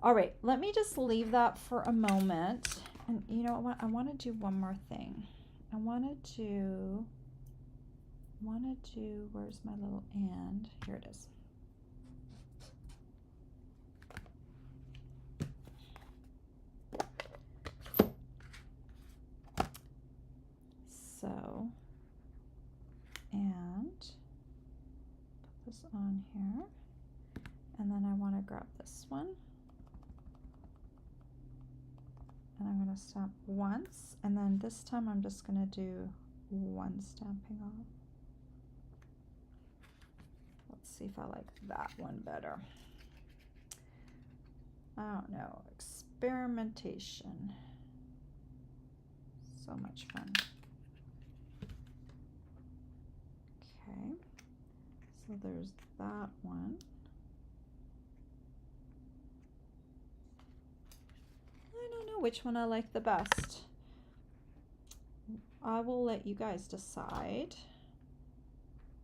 All right, let me just leave that for a moment. And you know what? I want to do one more thing. I want to do, where's my little and? Here it is. So, and put this on here, and then I want to grab this one, and I'm going to stamp once, and then this time I'm just going to do one stamping off. Let's see if I like that one better. I don't know, experimentation. So much fun. Okay, so there's that one. I don't know which one I like the best. I will let you guys decide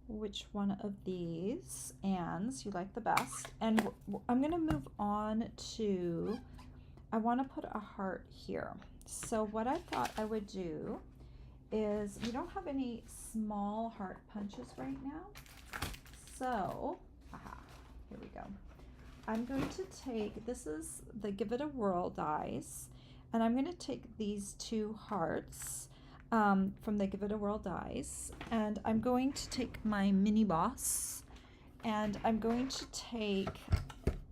which one of these ands you like the best. And I'm going to move on to, I want to put a heart here. So what I thought I would do is, we don't have any small heart punches right now. So, here we go. I'm going to take, this is the Give It a Whirl dies, and I'm going to take these two hearts from the Give It a Whirl dies, and I'm going to take my mini boss, and I'm going to take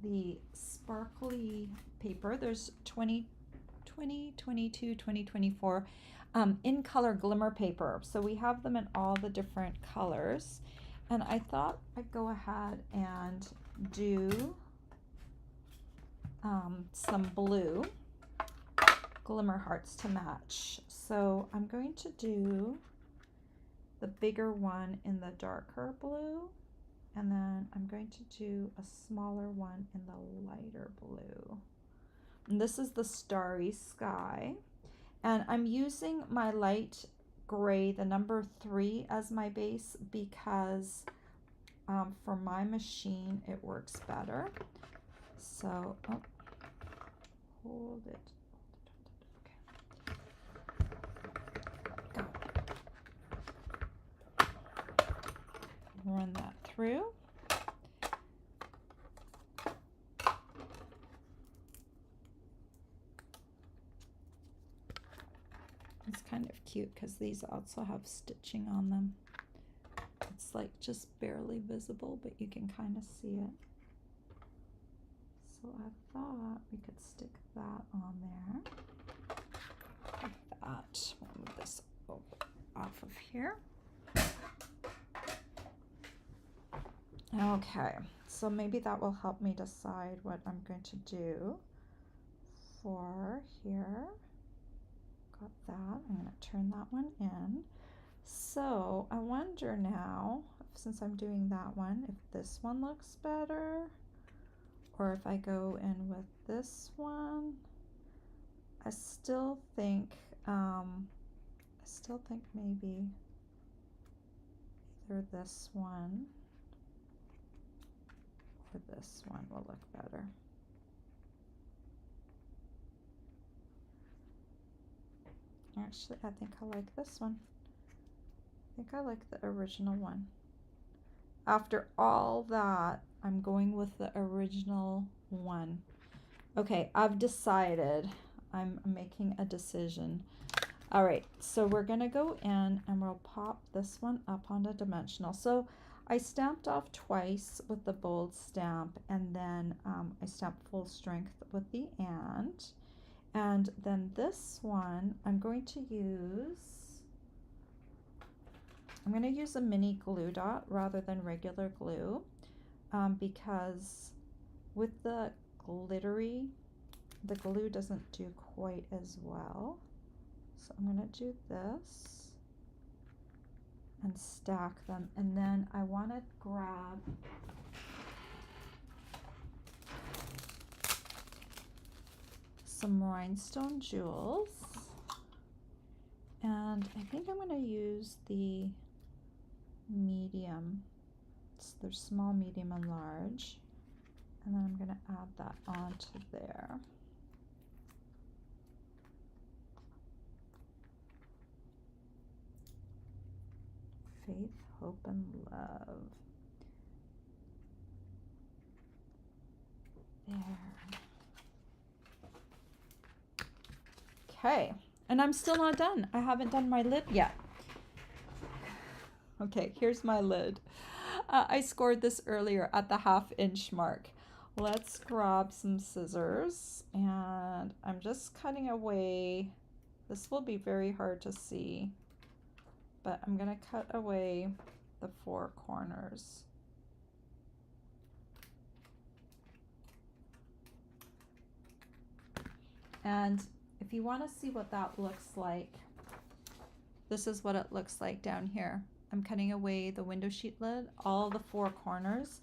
the sparkly paper. There's 20, 22, 20, 24 in color glimmer paper. So we have them in all the different colors. And I thought I'd go ahead and do some blue glimmer hearts to match. So I'm going to do the bigger one in the darker blue, and then I'm going to do a smaller one in the lighter blue. And this is the Starry Sky. And I'm using my light gray, the number 3, as my base because for my machine it works better. So, oh, hold it. Okay. Go. Run that through. It's kind of cute because these also have stitching on them. It's like just barely visible, but you can kind of see it. So I thought we could stick that on there. Like that. We'll move this off of here. Okay, so maybe that will help me decide what I'm going to do for here. Got that. I'm going to turn that one in. So I wonder now, since I'm doing that one, if this one looks better or if I go in with this one. I still think maybe either this one or this one will look better. Actually, I think I like this one. I think I like the original one. After all that, I'm going with the original one. Okay, I've decided. I'm making a decision. All right, so we're gonna go in and we'll pop this one up on a dimensional. So I stamped off twice with the bold stamp, and then I stamped full strength with the and then this one I'm going to use a mini glue dot rather than regular glue because with the glittery, the glue doesn't do quite as well. So I'm going to do this and stack them, and then I want to grab some rhinestone jewels, and I think I'm going to use the medium. There's small, medium, and large, and then I'm going to add that onto there. Faith, hope, and love. There. Okay, and I'm still not done. I haven't done my lid yet. Okay, here's my lid. I scored this earlier at the 1/2 inch mark. Let's grab some scissors, and I'm just cutting away. This will be very hard to see, but I'm gonna cut away the 4 corners. And if you want to see what that looks like, this is what it looks like down here. I'm cutting away the window sheet lid, all the 4 corners.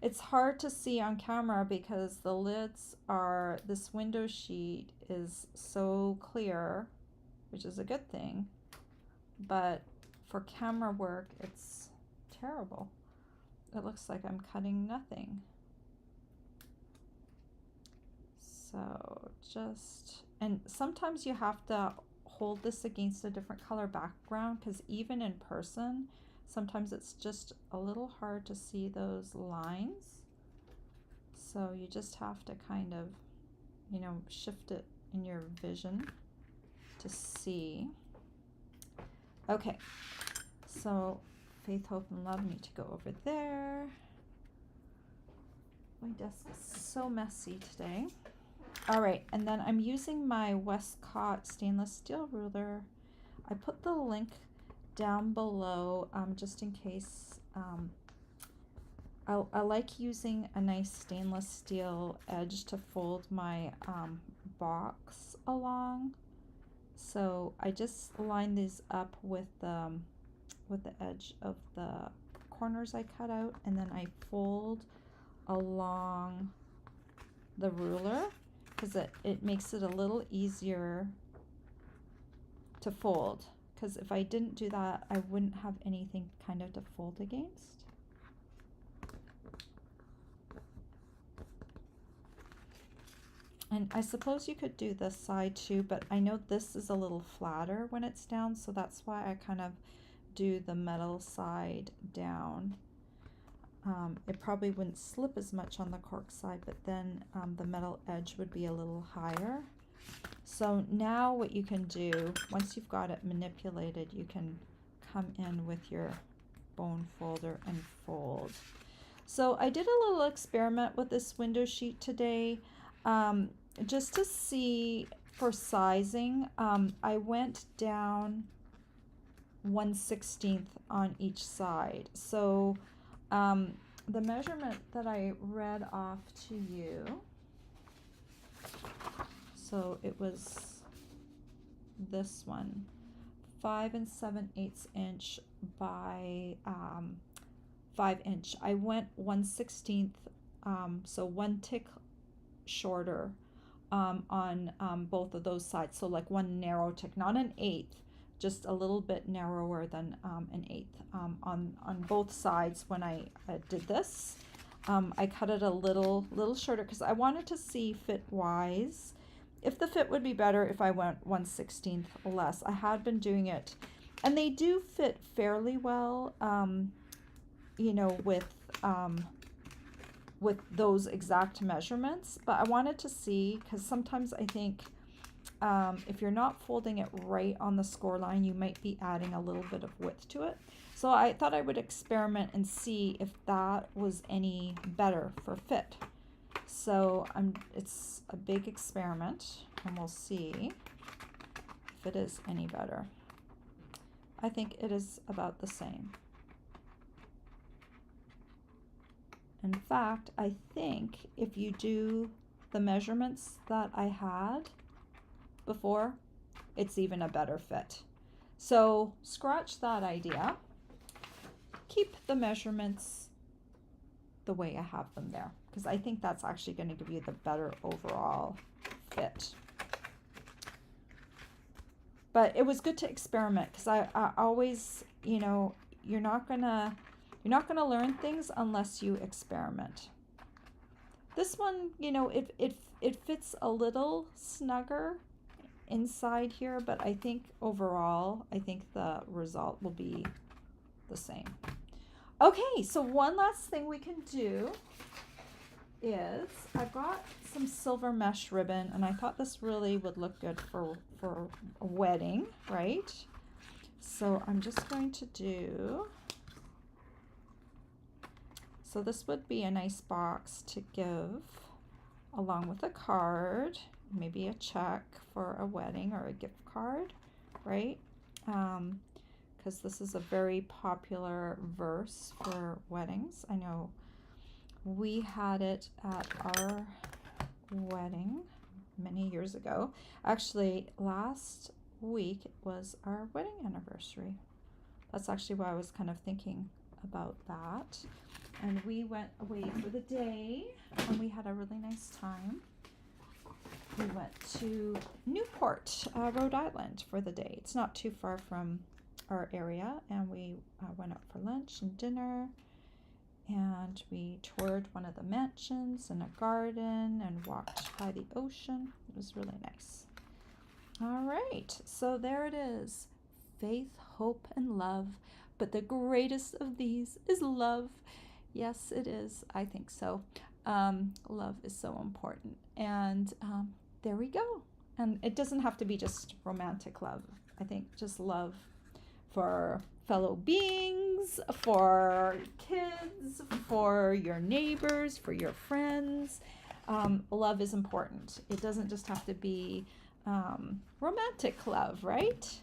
It's hard to see on camera because the lids are, this window sheet is so clear, which is a good thing, but for camera work, it's terrible. It looks like I'm cutting nothing. So just, and sometimes you have to hold this against a different color background because even in person, sometimes it's just a little hard to see those lines. So you just have to kind of, you know, shift it in your vision to see. Okay, so faith, hope, and love need to go over there. My desk is so messy today. All right, and then I'm using my Westcott stainless steel ruler. I put the link down below just in case. I like using a nice stainless steel edge to fold my box along. So I just line these up with the edge of the corners I cut out, and then I fold along the ruler, because it makes it a little easier to fold. Because if I didn't do that, I wouldn't have anything kind of to fold against. And I suppose you could do this side too, but I know this is a little flatter when it's down, so that's why I kind of do the metal side down. It probably wouldn't slip as much on the cork side, but then the metal edge would be a little higher. So now what you can do, once you've got it manipulated, you can come in with your bone folder and fold. So I did a little experiment with this window sheet today, just to see for sizing. I went down 1/16 on each side. So the measurement that I read off to you, so it was this one, 5 7/8 inch by 5 inch. I went 1/16, so one tick shorter on both of those sides. So like one narrow tick, not an eighth, just a little bit narrower than an eighth on both sides. When I did this, I cut it a little shorter because I wanted to see fit wise if the fit would be better if I went 1/16 less. I had been doing it, and they do fit fairly well, you know, with those exact measurements. But I wanted to see, because sometimes I think if you're not folding it right on the score line, you might be adding a little bit of width to it. So I thought I would experiment and see if that was any better for fit. So it's a big experiment, and we'll see if it is any better. I think it is about the same. In fact, I think if you do the measurements that I had before, it's even a better fit. So scratch that idea. Keep the measurements the way I have them there, because I think that's actually going to give you the better overall fit. But it was good to experiment, because I always, you know, you're not gonna learn things unless you experiment. This one, you know, it fits a little snugger inside here, but I think overall, I think the result will be the same. Okay, so one last thing we can do is I've got some silver mesh ribbon, and I thought this really would look good for a wedding, right? So I'm just going to do, so this would be a nice box to give along with a card, maybe a check for a wedding or a gift card, right? Because this is a very popular verse for weddings. I know we had it at our wedding many years ago. Actually, last week was our wedding anniversary. That's actually why I was kind of thinking about that. And we went away for the day, and we had a really nice time. We went to Newport, Rhode Island for the day. It's not too far from our area, and we went out for lunch and dinner, and we toured one of the mansions and a garden and walked by the ocean. It was really nice. All right, so there it is. Faith, hope, and love. But the greatest of these is love. Yes, it is. I think so. Love is so important. And there we go. And it doesn't have to be just romantic love. I think just love for fellow beings, for kids, for your neighbors, for your friends. Love is important. It doesn't just have to be romantic love, right?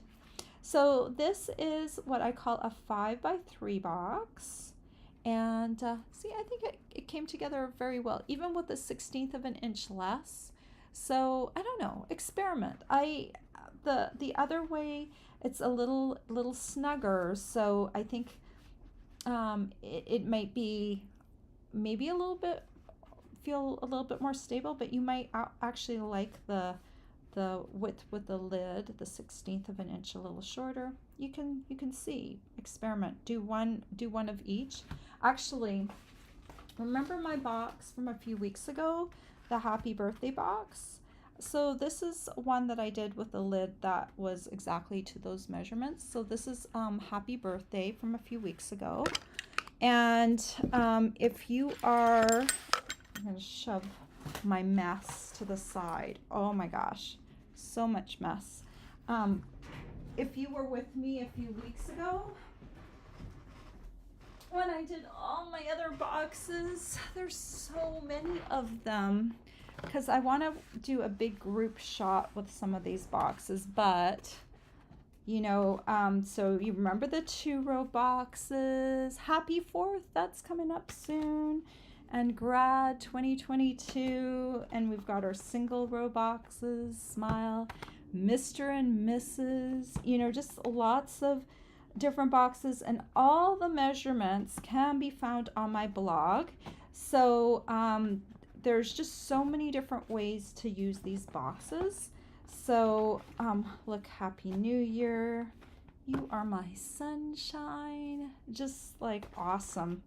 So this is what I call a 5x3 box. And see, I think it came together very well, even with a 1/16 of an inch less. So I don't know, experiment. The other way, it's a little snugger, so I think it might be maybe a little bit feel a little bit more stable, but you might actually like the width with the lid, the 1/16 of an inch, a little shorter. You can see, experiment, do one of each. Actually, remember my box from a few weeks ago, the happy birthday box? So this is one that I did with a lid that was exactly to those measurements. So this is happy birthday from a few weeks ago. And if you are, I'm going to shove my mess to the side. Oh my gosh, so much mess. If you were with me a few weeks ago, when I did all my other boxes, there's so many of them, because I want to do a big group shot with some of these boxes, but you know, so you remember the 2-row boxes. Happy 4th, that's coming up soon. And grad 2022, and we've got our single row boxes, smile, Mr. and Mrs., you know, just lots of different boxes, and all the measurements can be found on my blog. So there's just so many different ways to use these boxes. So look, Happy New Year. You are my sunshine. Just like awesome.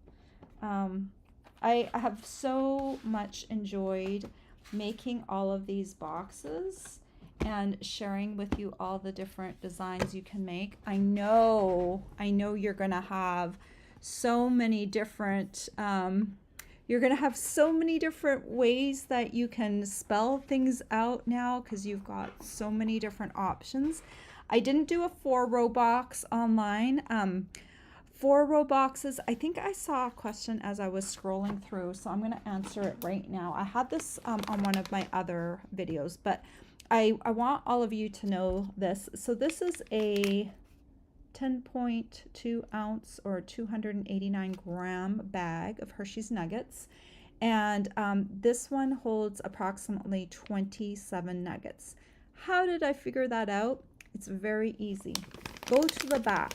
I have so much enjoyed making all of these boxes and sharing with you all the different designs you can make. I know you're gonna have so many different ways that you can spell things out now, because you've got so many different options. I didn't do a 4-row box online. 4-row boxes, I think I saw a question as I was scrolling through, so I'm going to answer it right now. I had this on one of my other videos, but I want all of you to know this. So this is a 10.2 ounce or 289 gram bag of Hershey's Nuggets, and this one holds approximately 27 nuggets. How did I figure that out? It's very easy. Go to the back,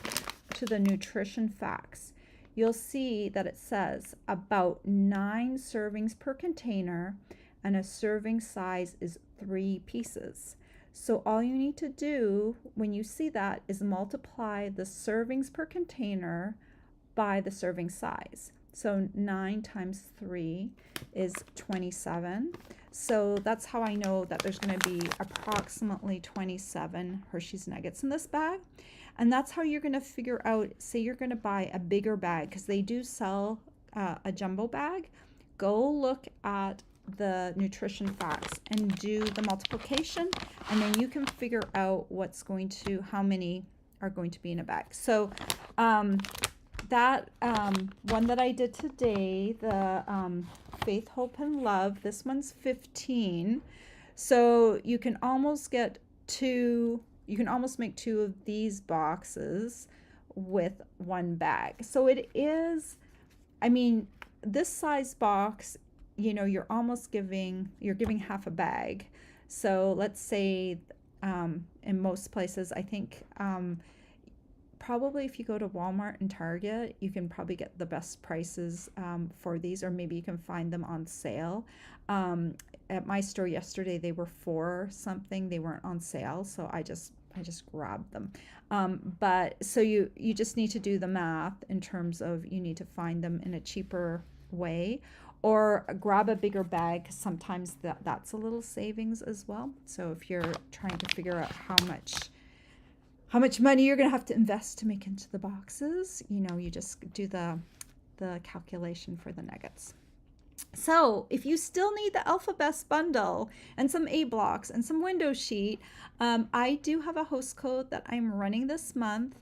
to the nutrition facts. You'll see that it says about 9 servings per container, and a serving size is 3 pieces. So all you need to do when you see that is multiply the servings per container by the serving size. So 9 times 3 is 27. So that's how I know that there's going to be approximately 27 Hershey's Nuggets in this bag. And that's how you're going to figure out, say you're going to buy a bigger bag, because they do sell a jumbo bag. Go look at the nutrition facts and do the multiplication, and then you can figure out how many are going to be in a bag. So that one that I did today, the Faith, Hope, and Love, this one's 15. So you can almost make 2 of these boxes with one bag. So it is, I mean, this size box, you know, you're giving half a bag. So let's say in most places, I think probably if you go to Walmart and Target, you can probably get the best prices for these, or maybe you can find them on sale. At my store yesterday, they were $4 something. They weren't on sale, so I just grabbed them. But so you just need to do the math in terms of, you need to find them in a cheaper way, or grab a bigger bag, because sometimes that's a little savings as well. So if you're trying to figure out how much money you're going to have to invest to make into the boxes, you know, you just do the calculation for the nuggets. So if you still need the Alphabest bundle and some A blocks and some window sheet, I do have a host code that I'm running this month.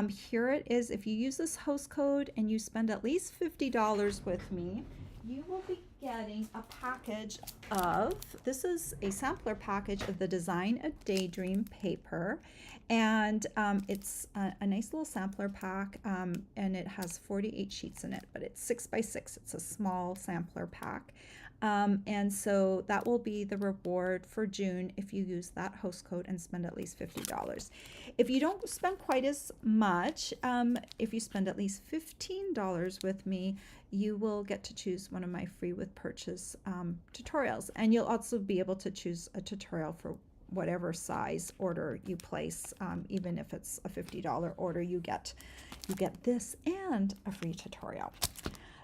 Here it is. If you use this host code and you spend at least $50 with me, you will be getting a package of, this is a sampler package of the Design a Daydream paper, and it's a nice little sampler pack, and it has 48 sheets in it, but it's 6 by 6. It's a small sampler pack. And so that will be the reward for June if you use that host code and spend at least $50. If you don't spend quite as much, if you spend at least $15 with me, you will get to choose one of my free with purchase tutorials. And you'll also be able to choose a tutorial for whatever size order you place. Even if it's a $50 order, you get this and a free tutorial.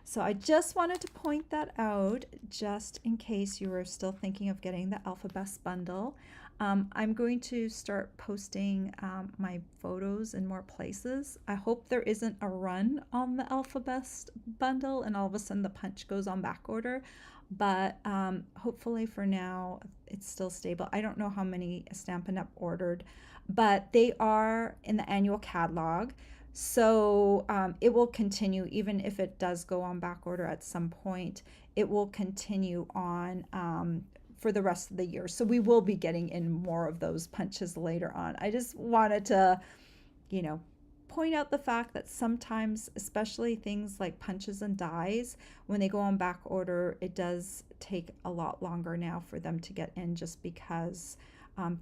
So I just wanted to point that out just in case you were still thinking of getting the Alphabest bundle. I'm going to start posting my photos in more places. I hope there isn't a run on the Alphabest bundle and all of a sudden the punch goes on back order. But hopefully for now it's still stable. I don't know how many Stampin' Up! Ordered, but they are in the annual catalog. So it will continue, even if it does go on back order at some point, it will continue on for the rest of the year. So we will be getting in more of those punches later on. I just wanted to, you know, point out the fact that sometimes, especially things like punches and dies, when they go on back order, it does take a lot longer now for them to get in just because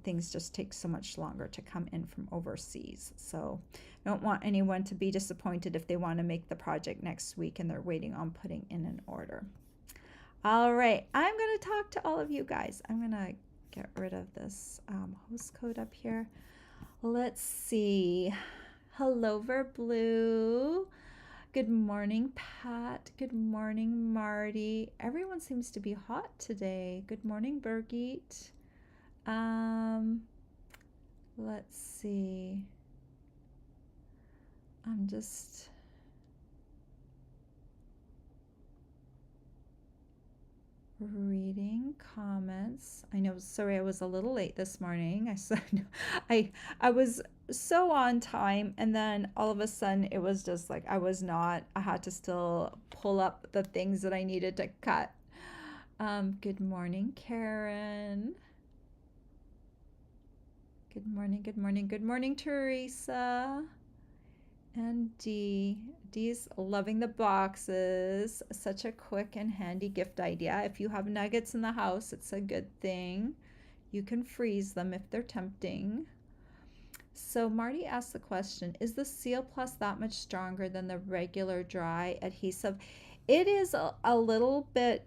things just take so much longer to come in from overseas. So I don't want anyone to be disappointed if they want to make the project next week and they're waiting on putting in an order. All right, I'm going to talk to all of you guys. I'm going to get rid of this host code up here. Let's see. Hello, Verblue. Good morning, Pat. Good morning, Marty. Everyone seems to be hot today. Good morning, Birgit. Let's see. I'm just reading comments. I know, sorry, I was a little late this morning. I said I was so on time, and then all of a sudden it was just like I was not. I had to still pull up the things that I needed to cut. Good morning, Karen. Good morning, good morning, good morning, Teresa. And D's loving the boxes. Such a quick and handy gift idea. If you have nuggets in the house, it's a good thing. You can freeze them if they're tempting. So Marty asked the question, is the Seal Plus that much stronger than the regular dry adhesive? It is a little bit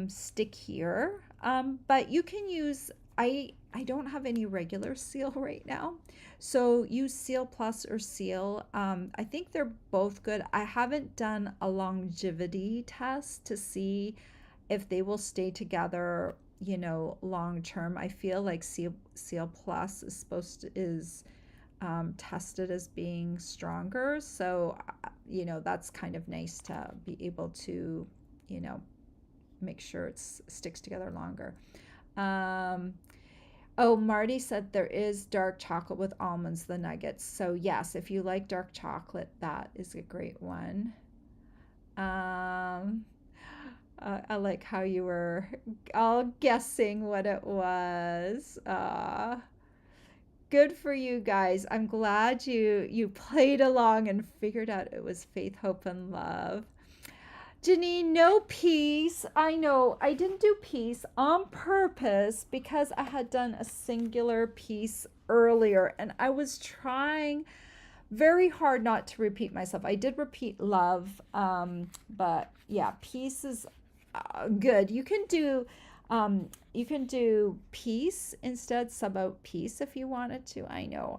stickier, but you can use, I don't have any regular Seal right now. So use Seal Plus or Seal. I think they're both good. I haven't done a longevity test to see if they will stay together, you know, long term. I feel like Seal Plus is tested as being stronger. So, you know, that's kind of nice to be able to, you know, make sure it sticks together longer. Oh, Marty said there is dark chocolate with almonds, the nuggets. So yes, if you like dark chocolate, that is a great one. I like how you were all guessing what it was. Good for you guys. I'm glad you played along and figured out it was Faith, Hope, and Love. Janine, no peace. I know I didn't do peace on purpose because I had done a singular piece earlier and I was trying very hard not to repeat myself. I did repeat love, but yeah, peace is good. You can do peace instead, sub out peace if you wanted to. I know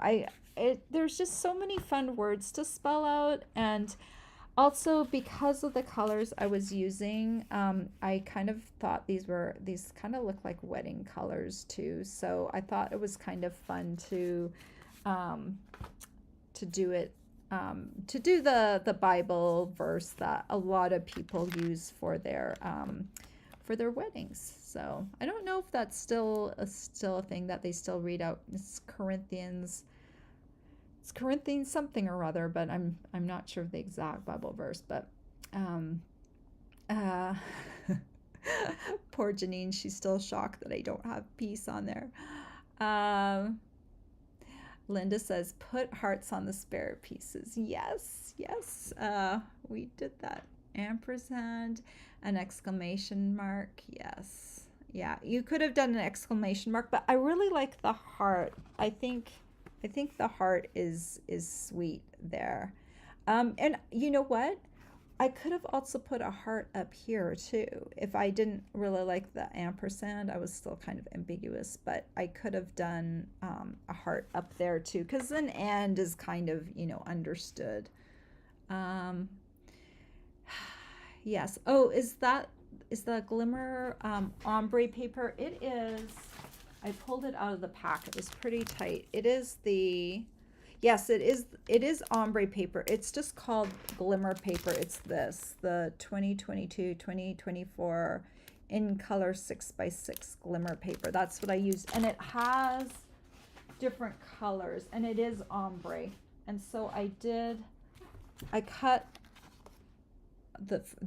there's just so many fun words to spell out, and also because of the colors I was using, I kind of thought these kind of look like wedding colors too. So I thought it was kind of fun to do it, to do the Bible verse that a lot of people use for their weddings. So I don't know if that's still a thing that they still read out. It's Corinthians something or other, but I'm not sure of the exact Bible verse. But poor Janine, she's still shocked that I don't have peace on there. Linda says, put hearts on the spare pieces. Yes, we did that. ampersand, an exclamation mark. Yes. Yeah, you could have done an exclamation mark, but I really like the heart. I think the heart is sweet there. And you know what? I could have also put a heart up here too. If I didn't really like the ampersand, I was still kind of ambiguous, but I could have done a heart up there too, because an and is kind of, understood. Um, yes. Oh, is the glimmer ombre paper? It is. I pulled it out of the pack. It was pretty tight. It is the Yes, it is. It is ombre paper. It's just called glimmer paper. It's this, the 2022-2024 in color 6x6 glimmer paper. That's what I use. And it has different colors and it is ombre. And so I cut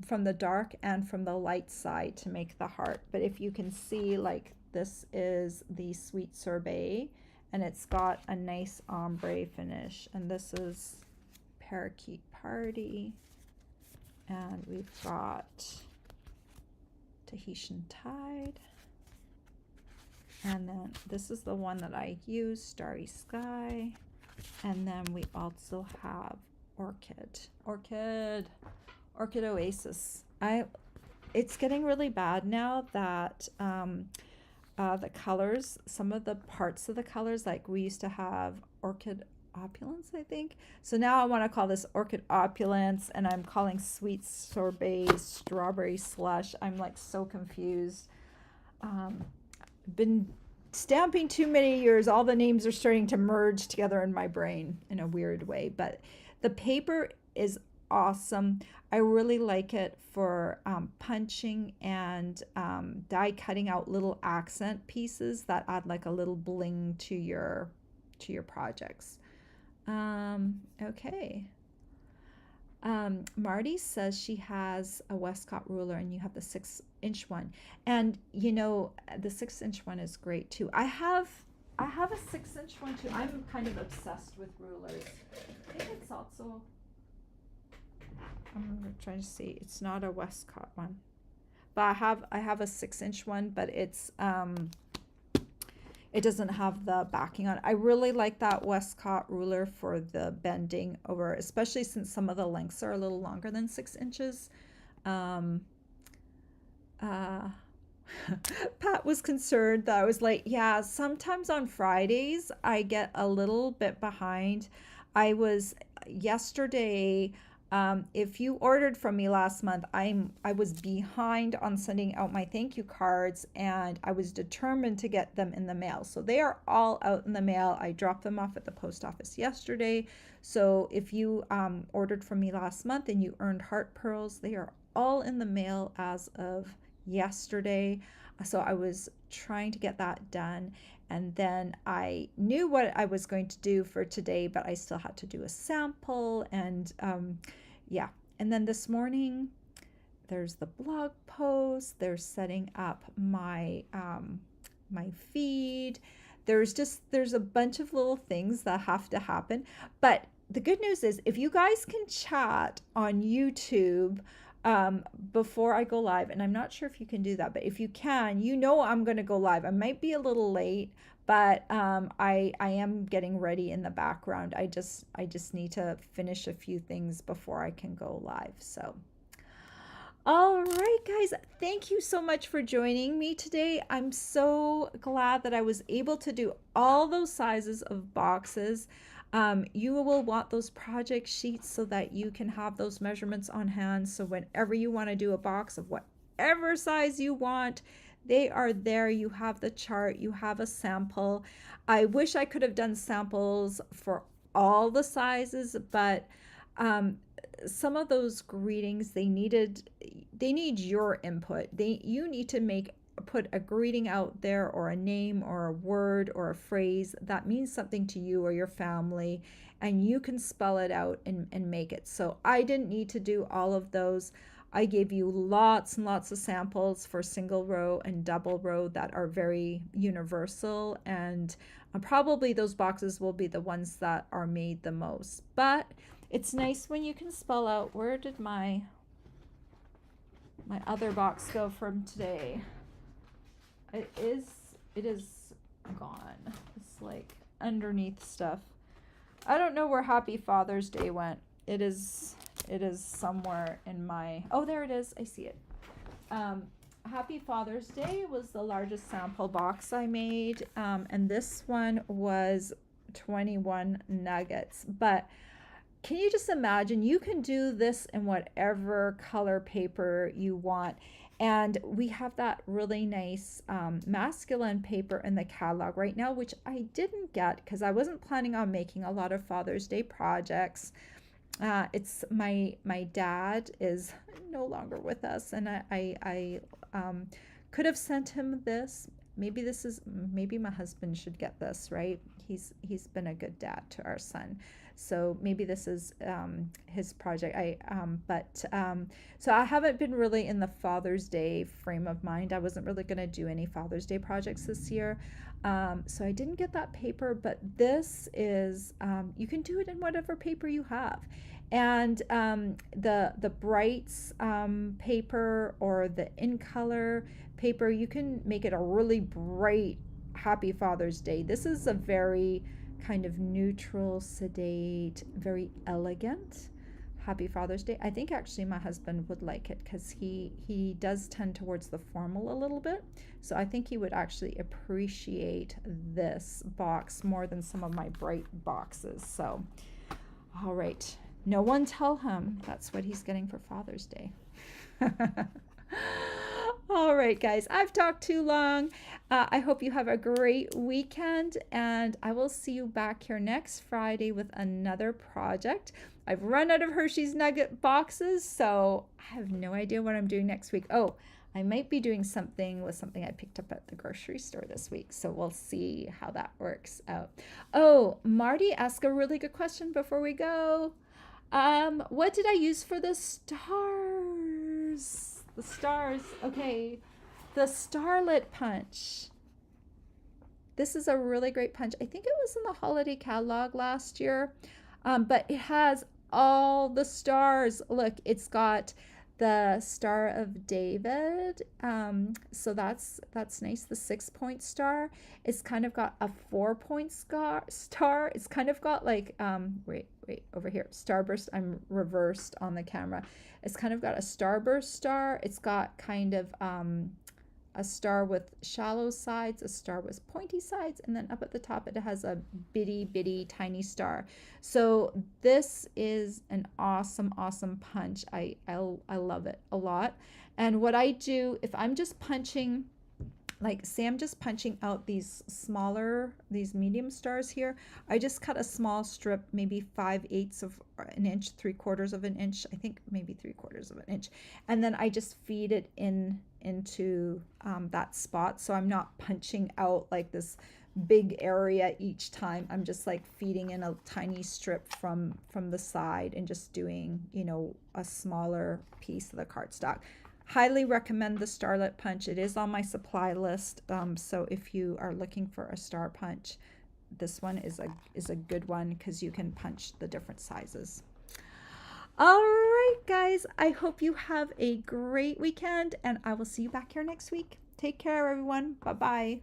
from the dark and from the light side to make the heart. But if you can see, like, this is the sweet sorbet and it's got a nice ombre finish, and this is parakeet party, and we've got Tahitian tide, and then this is the one that I use, starry sky, and then we also have orchid oasis. It's getting really bad now that the colors, some of the parts of the colors, like we used to have orchid opulence, I think. So now I want to call this orchid opulence, and I'm calling sweet sorbet strawberry slush. I'm like so confused. Been stamping too many years. All the names are starting to merge together in my brain in a weird way. But the paper is awesome. I really like it for punching and die cutting out little accent pieces that add like a little bling to your projects. Okay. Marty says she has a Westcott ruler and you have the 6-inch one. And the 6-inch one is great too. I have a 6-inch one too. I'm kind of obsessed with rulers. I think it's also, I'm trying to see. It's not a Westcott one, but I have a 6-inch one, but it's it doesn't have the backing on it. I really like that Westcott ruler for the bending over, especially since some of the lengths are a little longer than 6 inches. Pat was concerned that I was late. Yeah, sometimes on Fridays I get a little bit behind. I was yesterday. If you ordered from me last month, I was behind on sending out my thank you cards, and I was determined to get them in the mail. So they are all out in the mail. I dropped them off at the post office yesterday. So if you ordered from me last month and you earned heart pearls, they are all in the mail as of yesterday. So I was trying to get that done. And then I knew what I was going to do for today, but I still had to do a sample. And yeah. And then this morning, there's the blog post. There's setting up my my feed. There's a bunch of little things that have to happen. But the good news is, if you guys can chat on YouTube before I go live, and I'm not sure if you can do that, but if you can, I'm going to go live. I might be a little late, but I am getting ready in the background. I just need to finish a few things before I can go live. So, all right, guys, thank you so much for joining me today. I'm so glad that I was able to do all those sizes of boxes. You will want those project sheets so that you can have those measurements on hand. So whenever you want to do a box of whatever size you want, they are there. You have the chart, you have a sample. I wish I could have done samples for all the sizes, but some of those greetings, they need your input. You need to put a greeting out there, or a name or a word or a phrase that means something to you or your family, and you can spell it out and make it. So I didn't need to do all of those. I gave you lots and lots of samples for single row and double row that are very universal, and probably those boxes will be the ones that are made the most. But it's nice when you can spell out, where did my my other box go from today? It is gone. It's like underneath stuff. I don't know where Happy Father's Day went. It is somewhere in my, oh, there it is. I see it. Happy Father's Day was the largest sample box I made. And this one was 21 nuggets. But can you just imagine, you can do this in whatever color paper you want. And we have that really nice masculine paper in the catalog right now, which I didn't get because I wasn't planning on making a lot of Father's Day projects. It's my dad is no longer with us, and I could have sent him this. Maybe my husband should get this, right? He's been a good dad to our son, so maybe this is his project. So I haven't been really in the Father's Day frame of mind. I wasn't really going to do any Father's Day projects this year, so I didn't get that paper. But this is you can do it in whatever paper you have. And the Brights paper or the In Color paper, you can make it a really bright Happy Father's Day. This is a very kind of neutral, sedate, very elegant Happy Father's Day. I think actually my husband would like it because he does tend towards the formal a little bit. So I think he would actually appreciate this box more than some of my bright boxes. So, all right. No one tell him that's what he's getting for Father's Day. All right, guys, I've talked too long. I hope you have a great weekend, and I will see you back here next Friday with another project. I've run out of Hershey's Nugget boxes, so I have no idea what I'm doing next week. Oh, I might be doing something with something I picked up at the grocery store this week, so we'll see how that works out. Oh, Marty asked a really good question before we go. What did I use for the stars? The stars. Okay. The Starlit punch. This is a really great punch. I think it was in the holiday catalog last year. But it has all the stars. Look, it's got the Star of David. So that's nice. The 6-point star. It's kind of got a 4-point star. It's kind of got like wait, over here. Starburst. I'm reversed on the camera. It's kind of got a starburst star. It's got kind of a star with shallow sides, a star with pointy sides, and then up at the top it has a bitty tiny star. So this is an awesome punch. I love it a lot. And what I do, if I'm just punching, like say I'm just punching out these medium stars here, I just cut a small strip, maybe 5/8 of an inch, 3/4 of an inch, I think maybe 3/4 of an inch, and then I just feed it into that spot. So I'm not punching out like this big area each time. I'm just like feeding in a tiny strip from the side and just doing, a smaller piece of the cardstock. Highly recommend the Starlit punch. It is on my supply list. So if you are looking for a star punch, this one is a good one because you can punch the different sizes. All right, guys. I hope you have a great weekend, and I will see you back here next week. Take care, everyone. Bye-bye.